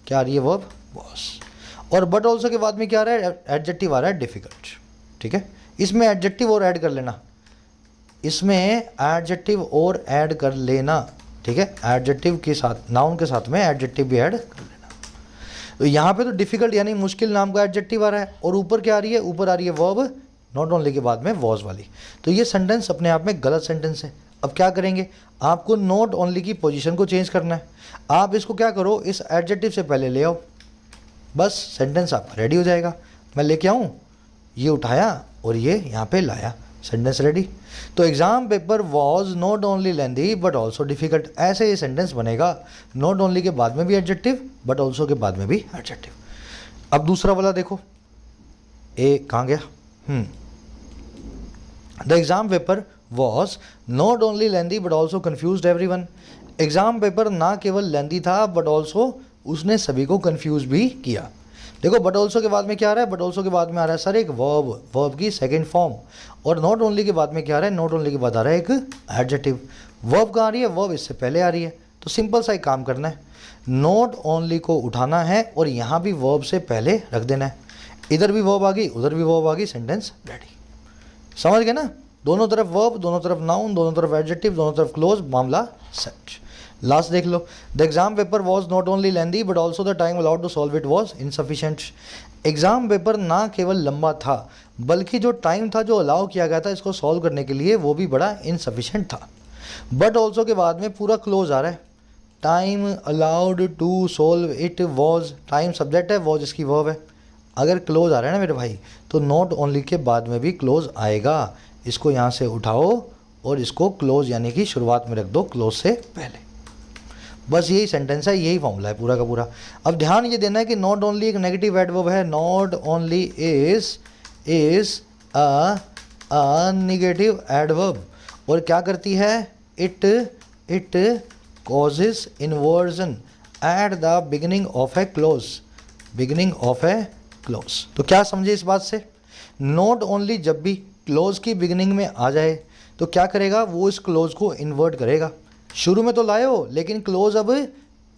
क्या आ रही है? Verb was. और बट ऑल्सो के बाद में क्या आ रहा है? एडजेक्टिव आ रहा है डिफ़िकल्ट, ठीक है। इसमें एडजेक्टिव और ऐड कर लेना, इसमें एडजेक्टिव और ऐड कर लेना, ठीक है। एडजेक्टिव के साथ, नाउन के साथ में एडजेक्टिव भी ऐड कर लेना। तो यहाँ पे तो डिफ़िकल्ट यानी मुश्किल नाम का एडजेक्टिव आ रहा है, और ऊपर क्या आ रही है? ऊपर आ रही है वर्ब नॉट ओनली के बाद में वॉज वाली। तो ये सेंटेंस अपने आप में गलत सेंटेंस है। अब क्या करेंगे? आपको नॉट ओनली की पोजीशन को चेंज करना है। आप इसको क्या करो, इस एडजेक्टिव से पहले ले आओ, बस सेंटेंस आपका रेडी हो जाएगा। मैं लेके आऊँ, ये उठाया और ये यहाँ पे लाया, सेंटेंस रेडी। तो exam paper was not only lengthy but also difficult, ऐसे ये सेंटेंस बनेगा। नॉट ओनली के बाद में भी एडजेक्टिव, बट ऑल्सो के बाद में भी एडजेक्टिव। अब दूसरा वाला देखो, ए कहाँ गया? The exam paper was not only lengthy but also confused everyone. Exam paper ना केवल लेंदी था बट ऑल्सो उसने सभी को कन्फ्यूज भी किया। देखो बट ऑल्सो के बाद में क्या आ रहा है? बट ऑल्सो के बाद में आ रहा है सर एक वर्ब, वर्ब की सेकंड फॉर्म। और नॉट ओनली के बाद में क्या आ रहा है? नॉट ओनली के बाद आ रहा है एक एडजेक्टिव। वर्ब कहाँ आ रही है? वर्ब इससे पहले आ रही है। तो सिंपल सा एक काम करना है, नॉट ओनली को उठाना है और यहाँ भी वर्ब से पहले रख देना है। इधर भी वर्ब आ गई, उधर भी वर्ब आ गई, सेंटेंस रेडी। समझ गए ना? दोनों तरफ वर्ब, दोनों तरफ नाउन, दोनों तरफ एडजेक्टिव, दोनों तरफ क्लोज, मामला सेट। लास्ट देख लो, the exam paper was not only lengthy but also the time allowed to solve it was insufficient. Exam paper ना केवल लंबा था बल्कि जो टाइम था जो अलाउ किया गया था इसको सॉल्व करने के लिए वो भी बड़ा इनसफिशिएंट था। बट ऑल्सो के बाद में पूरा क्लोज आ रहा है, time allowed to solve it was, time subject है, वॉज इसकी वर्ब है। अगर क्लोज आ रहा है ना मेरे भाई तो नॉट ओनली के बाद में भी क्लोज आएगा। इसको यहाँ से उठाओ और इसको क्लोज यानी कि शुरुआत में रख दो क्लोज से पहले। बस यही सेंटेंस है, यही फॉर्मूला है पूरा का पूरा। अब ध्यान ये देना है कि नॉट ओनली एक नेगेटिव एडवर्ब है। Not only is a negative adverb और क्या करती है? It causes inversion at the beginning of A close, beginning of A close. तो क्या समझे इस बात से? नॉट ओनली जब भी क्लोज की बिगिनिंग में आ जाए तो क्या करेगा? वो इस क्लोज को इन्वर्ट करेगा। शुरू में तो लाए हो लेकिन क्लोज अब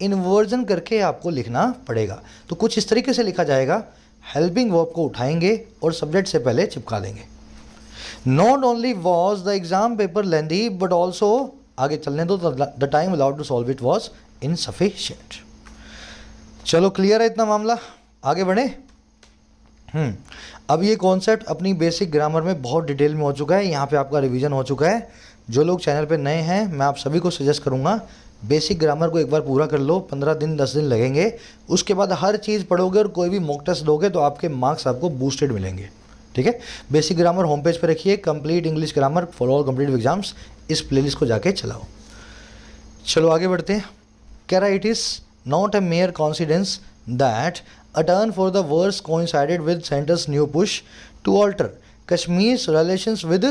इन्वर्जन करके आपको लिखना पड़ेगा। तो कुछ इस तरीके से लिखा जाएगा, हेल्पिंग वर्ब को उठाएंगे और सब्जेक्ट से पहले चिपका देंगे। Not only was the exam paper lengthy but also, आगे चलने दो, the time allowed to solve it was insufficient. चलो क्लियर है इतना मामला, आगे बढ़े। अब ये कॉन्सेप्ट अपनी बेसिक ग्रामर में बहुत डिटेल में हो चुका है, यहाँ पे आपका रिवीजन हो चुका है। जो लोग चैनल पे नए हैं, मैं आप सभी को सजेस्ट करूँगा बेसिक ग्रामर को एक बार पूरा कर लो, 15 दिन 10 दिन लगेंगे। उसके बाद हर चीज़ पढ़ोगे और कोई भी मॉक टेस्ट दोगे तो आपके मार्क्स आपको बूस्टेड मिलेंगे। ठीक है, बेसिक ग्रामर होम पेज पर रखिए, complete English grammar for all complete exams, इस प्लेलिस्ट को जाके चलाओ। चलो आगे बढ़ते हैं। कह रहा it is not a mayor coincidence that a turn for the worse coincided with centre's new push to alter Kashmir's relations with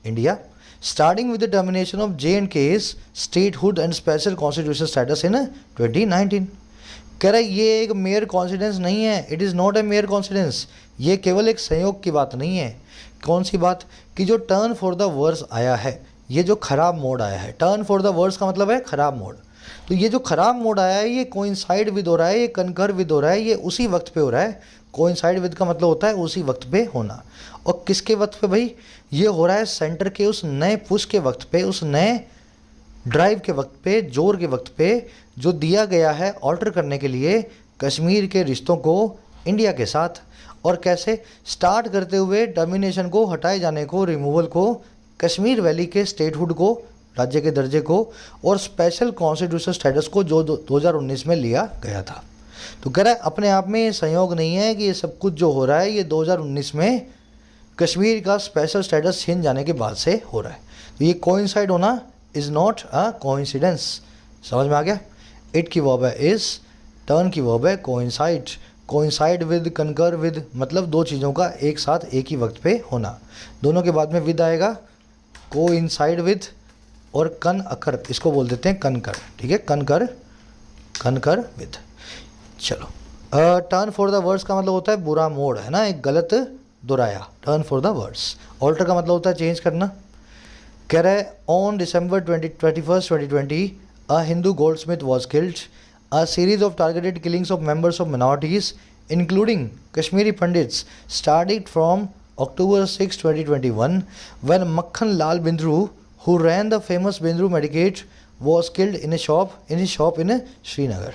India, starting with the termination of J&K's statehood and special constitutional status in 2019. कह रहा है ये एक mayor coincidence नहीं है, it is not a mayor coincidence, ये केवल एक संयोग की बात नहीं है। कौन सी बात? कि जो टर्न फॉर द वर्स आया है, ये जो खराब मोड आया है, टर्न फॉर द वर्स का मतलब है खराब मोड। तो ये जो खराब मोड आया है ये कोइंसाइड विद हो रहा है, ये कनकर विद हो रहा है, ये उसी वक्त पे हो रहा है। कोइंसाइड विद का मतलब होता है उसी वक्त पे होना। और किसके वक्त पे भाई? ये हो रहा है सेंटर के उस नए पुश के वक्त पे, उस नए ड्राइव के वक्त पे, जोर के वक्त पे, जो दिया गया है ऑल्टर करने के लिए कश्मीर के रिश्तों को इंडिया के साथ। और कैसे? स्टार्ट करते हुए टर्मिनेशन को, हटाए जाने को, रिमूवल को, कश्मीर वैली के स्टेटहुड को, राज्य के दर्जे को, और स्पेशल कॉन्स्टिट्यूशनल स्टेटस को जो 2019 में लिया गया था। तो कह रहा है अपने आप में ये संयोग नहीं है कि ये सब कुछ जो हो रहा है ये 2019 में कश्मीर का स्पेशल स्टेटस छीन जाने के बाद से हो रहा है। तो ये कोइंसाइड होना इज़ नॉट अ कोइंसिडेंस। समझ में आ गया? इट की वर्ब है इज़, टर्न की वर्ब है coincide. Coincide with, conquer with, मतलब दो चीज़ों का एक साथ एक ही वक्त पे होना। दोनों के बाद में विद आएगा, कोइंसाइड विद, और कन अकर, इसको बोल देते हैं कनकर। ठीक है, कनकर, कनकर विद। चलो, टर्न फॉर द वर्ड्स का मतलब होता है बुरा मोड़, है ना, एक गलत दोहराया। Turn for the words. Alter का मतलब होता है चेंज करना। कह रहा है on December 21, 2020 a Hindu goldsmith was killed. A series of targeted killings of members of minorities including Kashmiri Pandits started from October 6, 2021 when Makhan Lal Bindru, who ran the famous Bindru Medicate, was killed in his shop in Srinagar.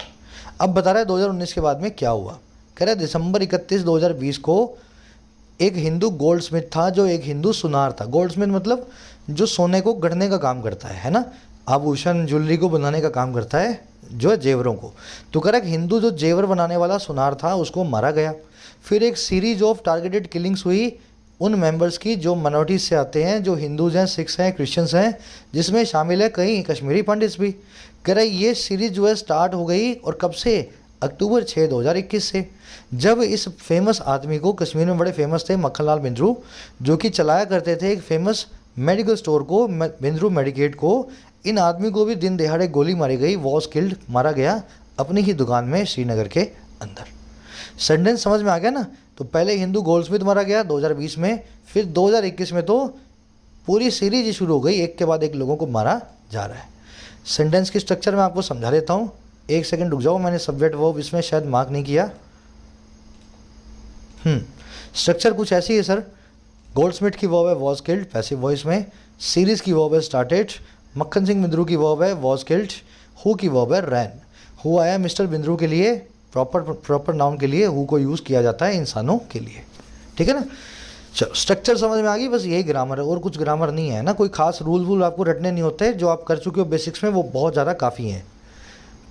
अब बता रहा है 2019 के बाद में क्या हुआ। कह रहा है दिसंबर 31, 2020 को एक हिंदू गोल्ड स्मिथ था, जो एक हिंदू सुनार था। गोल्ड स्मिथ मतलब जो सोने को गढ़ने का काम करता है ना, आभूषण ज्वेलरी को बनाने का काम करता है, जो है जेवरों को। तो कह रहा है हिंदू जो जेवर बनाने वाला सुनार था उसको मारा गया। फिर एक सीरीज ऑफ टारगेटेड किलिंग्स हुई उन मेंबर्स की जो माइनॉरिटीज से आते हैं, जो हिंदूज हैं, सिख्स हैं, क्रिश्चियंस हैं, जिसमें शामिल है कई कश्मीरी पंडित्स भी। कह रहे ये सीरीज जो है स्टार्ट हो गई, और कब से? अक्टूबर 6, 2021 से, जब इस फेमस आदमी को, कश्मीर में बड़े फेमस थे मक्खनलाल बिंद्रू, जो कि चलाया करते थे एक फेमस मेडिकल स्टोर को, बिंद्रू मेडिकेट को, इन आदमी को भी दिन दहाड़े गोली मारी गई, वॉज किल्ड, मारा गया अपनी ही दुकान में श्रीनगर के अंदर। सेंटेंस समझ में आ गया ना? तो पहले हिंदू गोल्डस्मिथ मारा गया 2020 में, फिर 2021 में तो पूरी सीरीज ही शुरू हो गई, एक के बाद एक लोगों को मारा जा रहा है। सेंटेंस की स्ट्रक्चर मैं आपको समझा देता हूँ, एक सेकंड रुक जाओ, मैंने सब्जेक्ट वर्ब इसमें शायद मार्क नहीं किया। स्ट्रक्चर कुछ ऐसी है सर। गोल्डस्मिथ की वर्ब है वॉज किल्ड पैसिव वॉइस में, सीरीज की वर्ब है स्टार्टेड, मक्खन सिंह बिंद्रू की वर्ब है वॉज किल्ड, हु की वर्ब है रैन। हु आया मिस्टर बिंद्रू के लिए, प्रॉपर नाउन के लिए हु को यूज़ किया जाता है इंसानों के लिए। ठीक है ना? चलो, स्ट्रक्चर समझ में आ गई, बस यही ग्रामर है, और कुछ ग्रामर नहीं है ना, कोई खास रूल आपको रटने नहीं होते, जो आप कर चुके हो बेसिक्स में वो बहुत ज़्यादा काफ़ी हैं।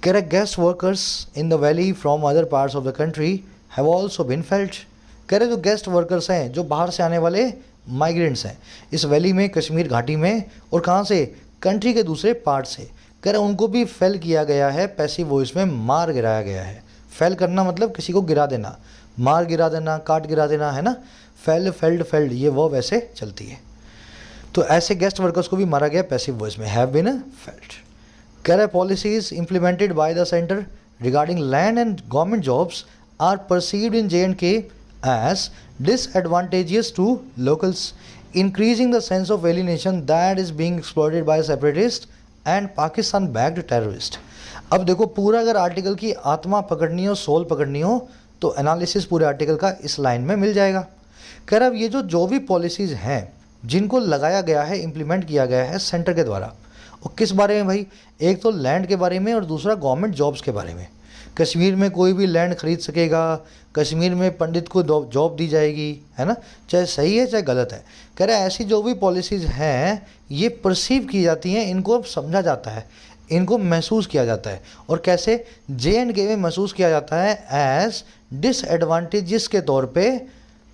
कह रहे guest workers in the valley from other parts of the country have also been felt. कह रहे जो गेस्ट वर्कर्स हैं, जो बाहर से आने वाले माइग्रेंट्स हैं इस वैली में, कश्मीर घाटी में, और कहाँ से? कंट्री के दूसरे पार्ट से। कह रहे उनको भी फेल किया गया है, पैसिव वॉइस में मार गिराया गया है। फेल करना मतलब किसी को गिरा देना, मार गिरा देना, काट गिरा देना, है ना। फेल, फेल्ड, फेल्ड, ये वो वैसे चलती है। तो ऐसे गेस्ट वर्कर्स को भी मारा गया पैसिव वॉइस में, हैव बीन फेल्ड। कह रहे policies implemented by the centre regarding land and government jobs are perceived in J&K as disadvantageous to locals, increasing the sense of alienation that is being exploited by separatists and Pakistan backed terrorists। अब देखो, पूरा अगर article की आत्मा पकड़नी हो, soul पकड़नी हो, तो एनालिसिस पूरे आर्टिकल का इस लाइन में मिल जाएगा। कह रहा अब ये जो भी पॉलिसीज़ हैं जिनको लगाया गया है, इम्प्लीमेंट किया गया है सेंटर के द्वारा, और किस बारे में भाई? एक तो लैंड के बारे में और दूसरा गवर्नमेंट जॉब्स के बारे में। कश्मीर में कोई भी लैंड खरीद सकेगा, कश्मीर में पंडित को जॉब दी जाएगी, है ना, चाहे सही है चाहे गलत है। कह रहा है ऐसी जो भी पॉलिसीज़ हैं ये परसीव की जाती हैं, इनको अब समझा जाता है, इनको महसूस किया जाता है। और कैसे? JNK में महसूस किया जाता है एज डिसएडवांटेजेस के तौर पे,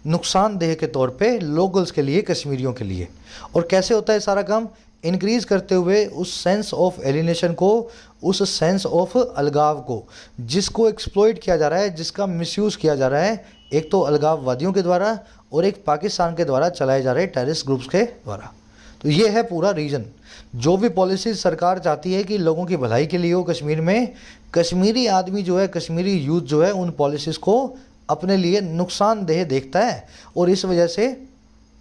नुकसानदेह के तौर पे लोकल्स के लिए, कश्मीरियों के लिए। और कैसे होता है सारा काम? इंक्रीज़ करते हुए उस सेंस ऑफ एलिनेशन को, उस सेंस ऑफ अलगाव को, जिसको एक्सप्लॉइट किया जा रहा है, जिसका मिसयूज़ किया जा रहा है, एक तो अलगाववादियों के द्वारा और एक पाकिस्तान के द्वारा चलाए जा रहे टेररिस्ट ग्रुप्स के द्वारा। तो ये है पूरा रीजन। जो भी पॉलिसीज सरकार चाहती है कि लोगों की भलाई के लिए हो कश्मीर में, कश्मीरी आदमी जो है, कश्मीरी यूथ जो है, उन पॉलिसीज़ को अपने लिए नुकसानदेह देखता है और इस वजह से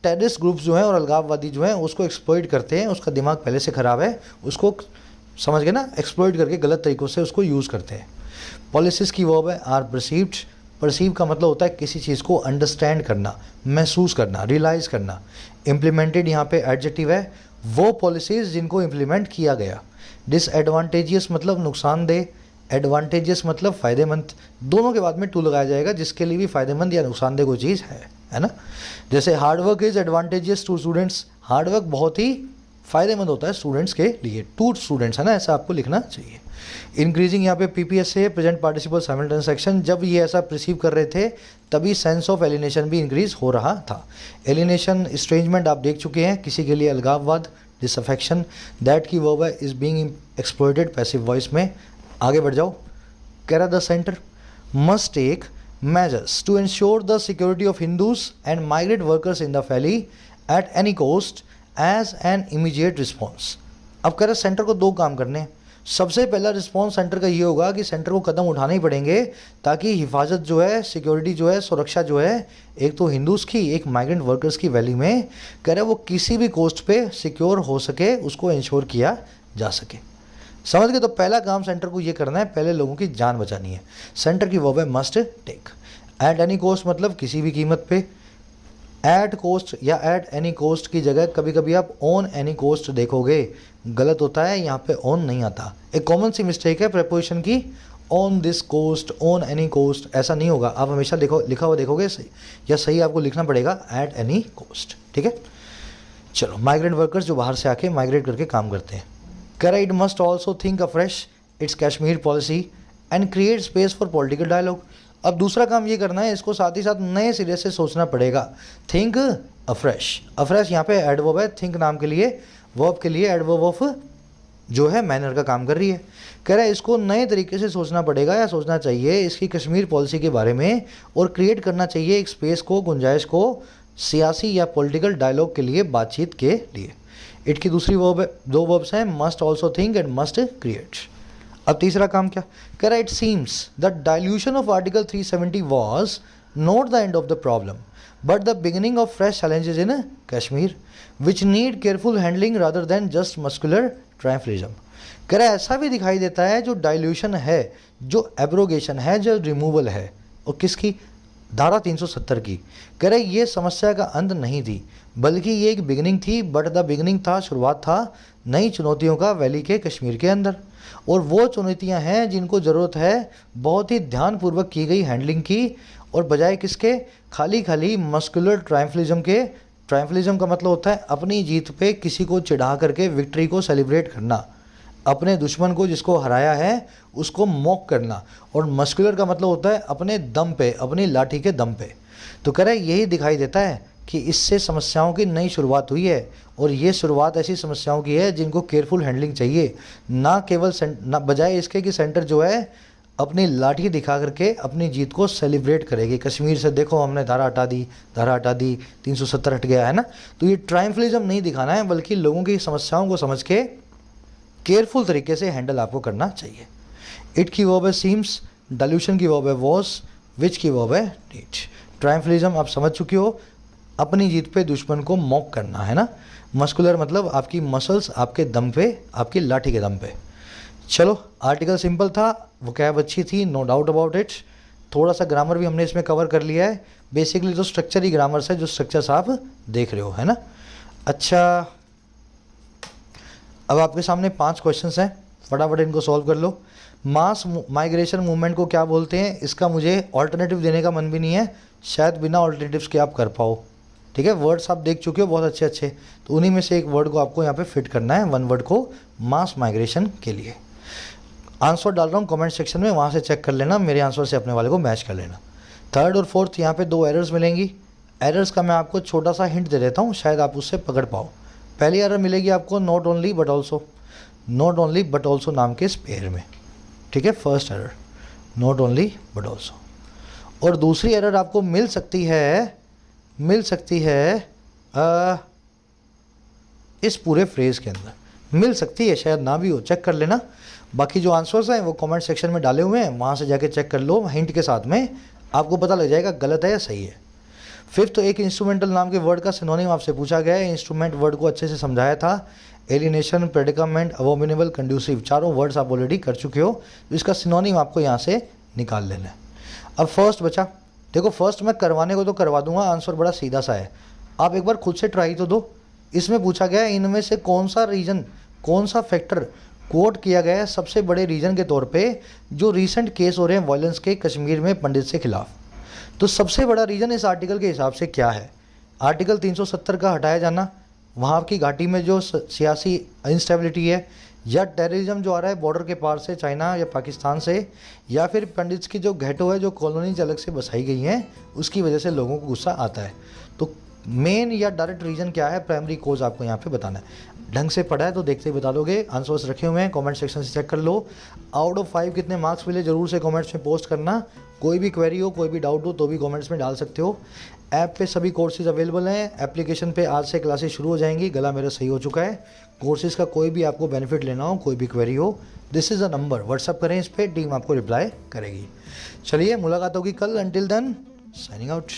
टेररिस्ट ग्रुप्स जो हैं और अलगाववादी जो हैं उसको एक्सप्लॉइट करते हैं। उसका दिमाग पहले से ख़राब है, उसको समझ गए ना, एक्सप्लॉइट करके गलत तरीक़ों से उसको यूज़ करते हैं। पॉलिसीज़ की वर्ब है आर परसीव्ड। परसीव का मतलब होता है किसी चीज़ को अंडरस्टैंड करना, महसूस करना, रियलाइज़ करना। इम्प्लीमेंटेड यहाँ पे एडजेक्टिव है, वो पॉलिसीज़ जिनको इम्प्लीमेंट किया गया। डिसएडवांटेजियस मतलब नुकसानदेह, एडवांटेजियस मतलब फ़ायदेमंद। दोनों के बाद में टू लगाया जाएगा, जिसके लिए भी फ़ायदेमंद या नुकसानदेह कोई चीज़ है ना। जैसे hard work is advantageous to students, hard work बहुत ही फ़ायदेमंद होता है स्टूडेंट्स के लिए, टू स्टूडेंट्स, है ना, ऐसा आपको लिखना चाहिए। इंक्रीजिंग यहाँ पे PPS से प्रेजेंट पार्टिसिपल साइमल्टेनियस एक्शन, जब ये ऐसा प्रिसीव कर रहे थे तभी सेंस ऑफ एलिनेशन भी इंक्रीज हो रहा था। एलिनेशन, इस्ट्रेंजमेंट आप देख चुके हैं, किसी के लिए अलगाववाद, डिसअफेक्शन। दैट की वर्ब है is being exploited, passive voice में। आगे बढ़ जाओ। कह रहा the centre must take measures to ensure the security of Hindus and migrant workers in the valley at any cost as an immediate response। अब कह रहे सेंटर को दो काम करने हैं। सबसे पहला रिस्पॉन्स सेंटर का ये होगा कि सेंटर को कदम उठाने ही पड़ेंगे ताकि हिफाजत जो है, सिक्योरिटी जो है, सुरक्षा जो है, एक तो हिंदूज़ की, एक माइग्रेंट वर्कर्स की वैली में, कह रहे वो किसी भी कोस्ट पे सिक्योर हो सके, उसको इंश्योर किया जा सके। समझ गए? तो पहला काम सेंटर को ये करना है, पहले लोगों की जान बचानी है। सेंटर की वर्ब है must take. At any cost मतलब किसी भी कीमत पे। एट कोस्ट या एट एनी कोस्ट की जगह कभी कभी आप ऑन एनी कोस्ट देखोगे, गलत होता है, यहाँ पे ऑन नहीं आता। एक कॉमन सी मिस्टेक है प्रेपोजिशन की, on this cost, on any cost, ऐसा नहीं होगा। आप हमेशा लिखा हुआ देखोगे सही, या सही आपको लिखना पड़ेगा एट एनी कोस्ट, ठीक है। चलो, माइग्रेंट वर्कर्स जो बाहर से आके माइग्रेट करके काम करते हैं। कह रहा it must also think afresh its Kashmir policy and create space for political dialogue. अब दूसरा काम ये करना है, इसको साथ ही साथ नए सिरे से सोचना पड़ेगा। थिंक अफ्रेश, अफ्रेश यहाँ पे एडवर्ब है, थिंक नाम के लिए, वर्ब के लिए एडवर्ब ऑफ जो है मैनर का काम कर रही है। कह रहा है इसको नए तरीके से सोचना पड़ेगा या सोचना चाहिए इसकी कश्मीर पॉलिसी के बारे में, और क्रिएट करना चाहिए एक स्पेस को, गुंजाइश को, सियासी या पॉलिटिकल डायलॉग के लिए, बातचीत के लिए। इट की दूसरी वर्ब है, दो वर्ब्स हैं, must also think and must create. अब तीसरा काम क्या कह रहा है? It seems the dilution of article 370 was not the end of the problem but the beginning of fresh challenges in Kashmir which need careful handling rather than just muscular triumphalism. कह रहा है ऐसा भी दिखाई देता है जो डाइल्यूशन है, जो एब्रोगेशन है, जो रिमूवल है, और किसकी? धारा 370 की। कह रहे ये समस्या का अंत नहीं थी, बल्कि ये एक बिगिनिंग थी, बट द बिगिनिंग था, शुरुआत था नई चुनौतियों का वैली के कश्मीर के अंदर। और वो चुनौतियां हैं जिनको ज़रूरत है बहुत ही ध्यानपूर्वक की गई हैंडलिंग की, और बजाय किसके? खाली खाली मस्कुलर ट्रायम्फलिज्म के। ट्रायम्फलिज्म का मतलब होता है अपनी जीत पे किसी को चिढ़ा करके विक्ट्री को सेलिब्रेट करना, अपने दुश्मन को जिसको हराया है उसको मॉक करना। और मस्कुलर का मतलब होता है अपने दम पे, अपनी लाठी के दम पे। तो कह रहा है यही दिखाई देता है कि इससे समस्याओं की नई शुरुआत हुई है, और ये शुरुआत ऐसी समस्याओं की है जिनको केयरफुल हैंडलिंग चाहिए, ना केवल ना बजाय इसके कि सेंटर जो है अपनी लाठी दिखा करके अपनी जीत को सेलिब्रेट करेगी। कश्मीर से देखो हमने धारा हटा दी, धारा हटा दी, 370 हट गया, है ना। तो ये ट्रायम्फलिज्म नहीं दिखाना है, बल्कि लोगों की समस्याओं को समझ के केयरफुल तरीके से हैंडल आपको करना चाहिए। इट की वर्ब है सीम्स, डाइल्यूशन की वर्ब है वॉज, विच की वर्ब है नीड। ट्रायम्फलिज्म आप समझ चुके हो, अपनी जीत पे दुश्मन को मॉक करना, है ना। मस्कुलर मतलब आपकी मसल्स, आपके दम पे, आपकी लाठी के दम पे। चलो, आर्टिकल सिंपल था, वोकैब अच्छी थी, नो डाउट अबाउट इट। थोड़ा सा ग्रामर भी हमने इसमें कवर कर लिया है। बेसिकली तो स्ट्रक्चर ही ग्रामर से, जो स्ट्रक्चर्स आप देख रहे हो, है ना। अच्छा, अब आपके सामने 5 क्वेश्चंस हैं, फटाफट इनको सॉल्व कर लो। मास माइग्रेशन मूवमेंट को क्या बोलते हैं, इसका मुझे ऑल्टरनेटिव देने का मन भी नहीं है, शायद बिना ऑल्टरनेटिव्स के आप कर पाओ। ठीक है, वर्ड्स आप देख चुके हो बहुत अच्छे अच्छे, तो उन्हीं में से एक वर्ड को आपको यहाँ पे फिट करना है, वन वर्ड को मास माइग्रेशन के लिए। आंसर डाल रहा हूँ कमेंट सेक्शन में, वहाँ से चेक कर लेना, मेरे आंसर से अपने वाले को मैच कर लेना। थर्ड और फोर्थ यहाँ पे 2 एरर्स मिलेंगी। एरर्स का मैं आपको छोटा सा हिंट दे देता हूँ, शायद आप उससे पकड़ पाओ। पहली एरर मिलेगी आपको not only but also, not only but also नाम के स्पेयर में। ठीक है, first error not only but also. और दूसरी एरर आपको मिल सकती है इस पूरे फ्रेज के अंदर, मिल सकती है, शायद ना भी हो, चेक कर लेना। बाकी जो आंसर्स हैं वो कमेंट सेक्शन में डाले हुए हैं, वहाँ से जाके चेक कर लो हिंट के साथ में, आपको पता लग जाएगा गलत है या सही है। फिफ्थ, एक इंस्ट्रूमेंटल नाम के वर्ड का सिनोनिम आपसे पूछा गया है। इंस्ट्रूमेंट वर्ड को अच्छे से समझाया था, एलिनेशन, प्रेडिकामेंट, अबोमिनेबल, कंड्यूसिव, चारों वर्ड्स आप ऑलरेडी कर चुके हो, तो इसका सिनोनिम आपको यहाँ से निकाल लेना है। अब फर्स्ट बचा, देखो फर्स्ट मैं करवाने को तो करवा दूंगा, आंसर बड़ा सीधा सा है, आप एक बार खुद से ट्राई तो दो। इसमें पूछा गया है इनमें से कौन सा रीजन, कौन सा फैक्टर कोट किया गया है सबसे बड़े रीजन के तौर पे जो रीसेंट केस हो रहे हैं वायलेंस के कश्मीर में पंडित से खिलाफ। तो सबसे बड़ा रीजन इस आर्टिकल के हिसाब से क्या है? आर्टिकल 370 का हटाया जाना, वहाँ की घाटी में जो सियासी इंस्टेबिलिटी है, या टेररिज्म जो आ रहा है बॉर्डर के पार से चाइना या पाकिस्तान से, या फिर पंडित्स की जो घेटो है जो कॉलोनीज अलग से बसाई गई हैं उसकी वजह से लोगों को गुस्सा आता है। तो मेन या डायरेक्ट रीजन क्या है, प्राइमरी कोज आपको यहाँ पे बताना है। ढंग से पढ़ा है तो देखते ही बता दोगे। आंसर्स रखे हुए हैं, कमेंट सेक्शन से चेक कर लो। आउट ऑफ 5 कितने मार्क्स मिले जरूर से कमेंट्स में पोस्ट करना। कोई भी क्वेरी हो, कोई भी डाउट हो तो भी कमेंट्स में डाल सकते हो। ऐप पे सभी कोर्सेज अवेलेबल हैं, एप्लीकेशन पे आज से क्लासेस शुरू हो जाएंगी। गला मेरा सही हो चुका है। कोर्सेज का कोई भी आपको बेनिफिट लेना हो, कोई भी क्वेरी हो, this is a number, WhatsApp करें इस पर, टीम आपको रिप्लाई करेगी। चलिए मुलाकात होगी कल। Until then signing out.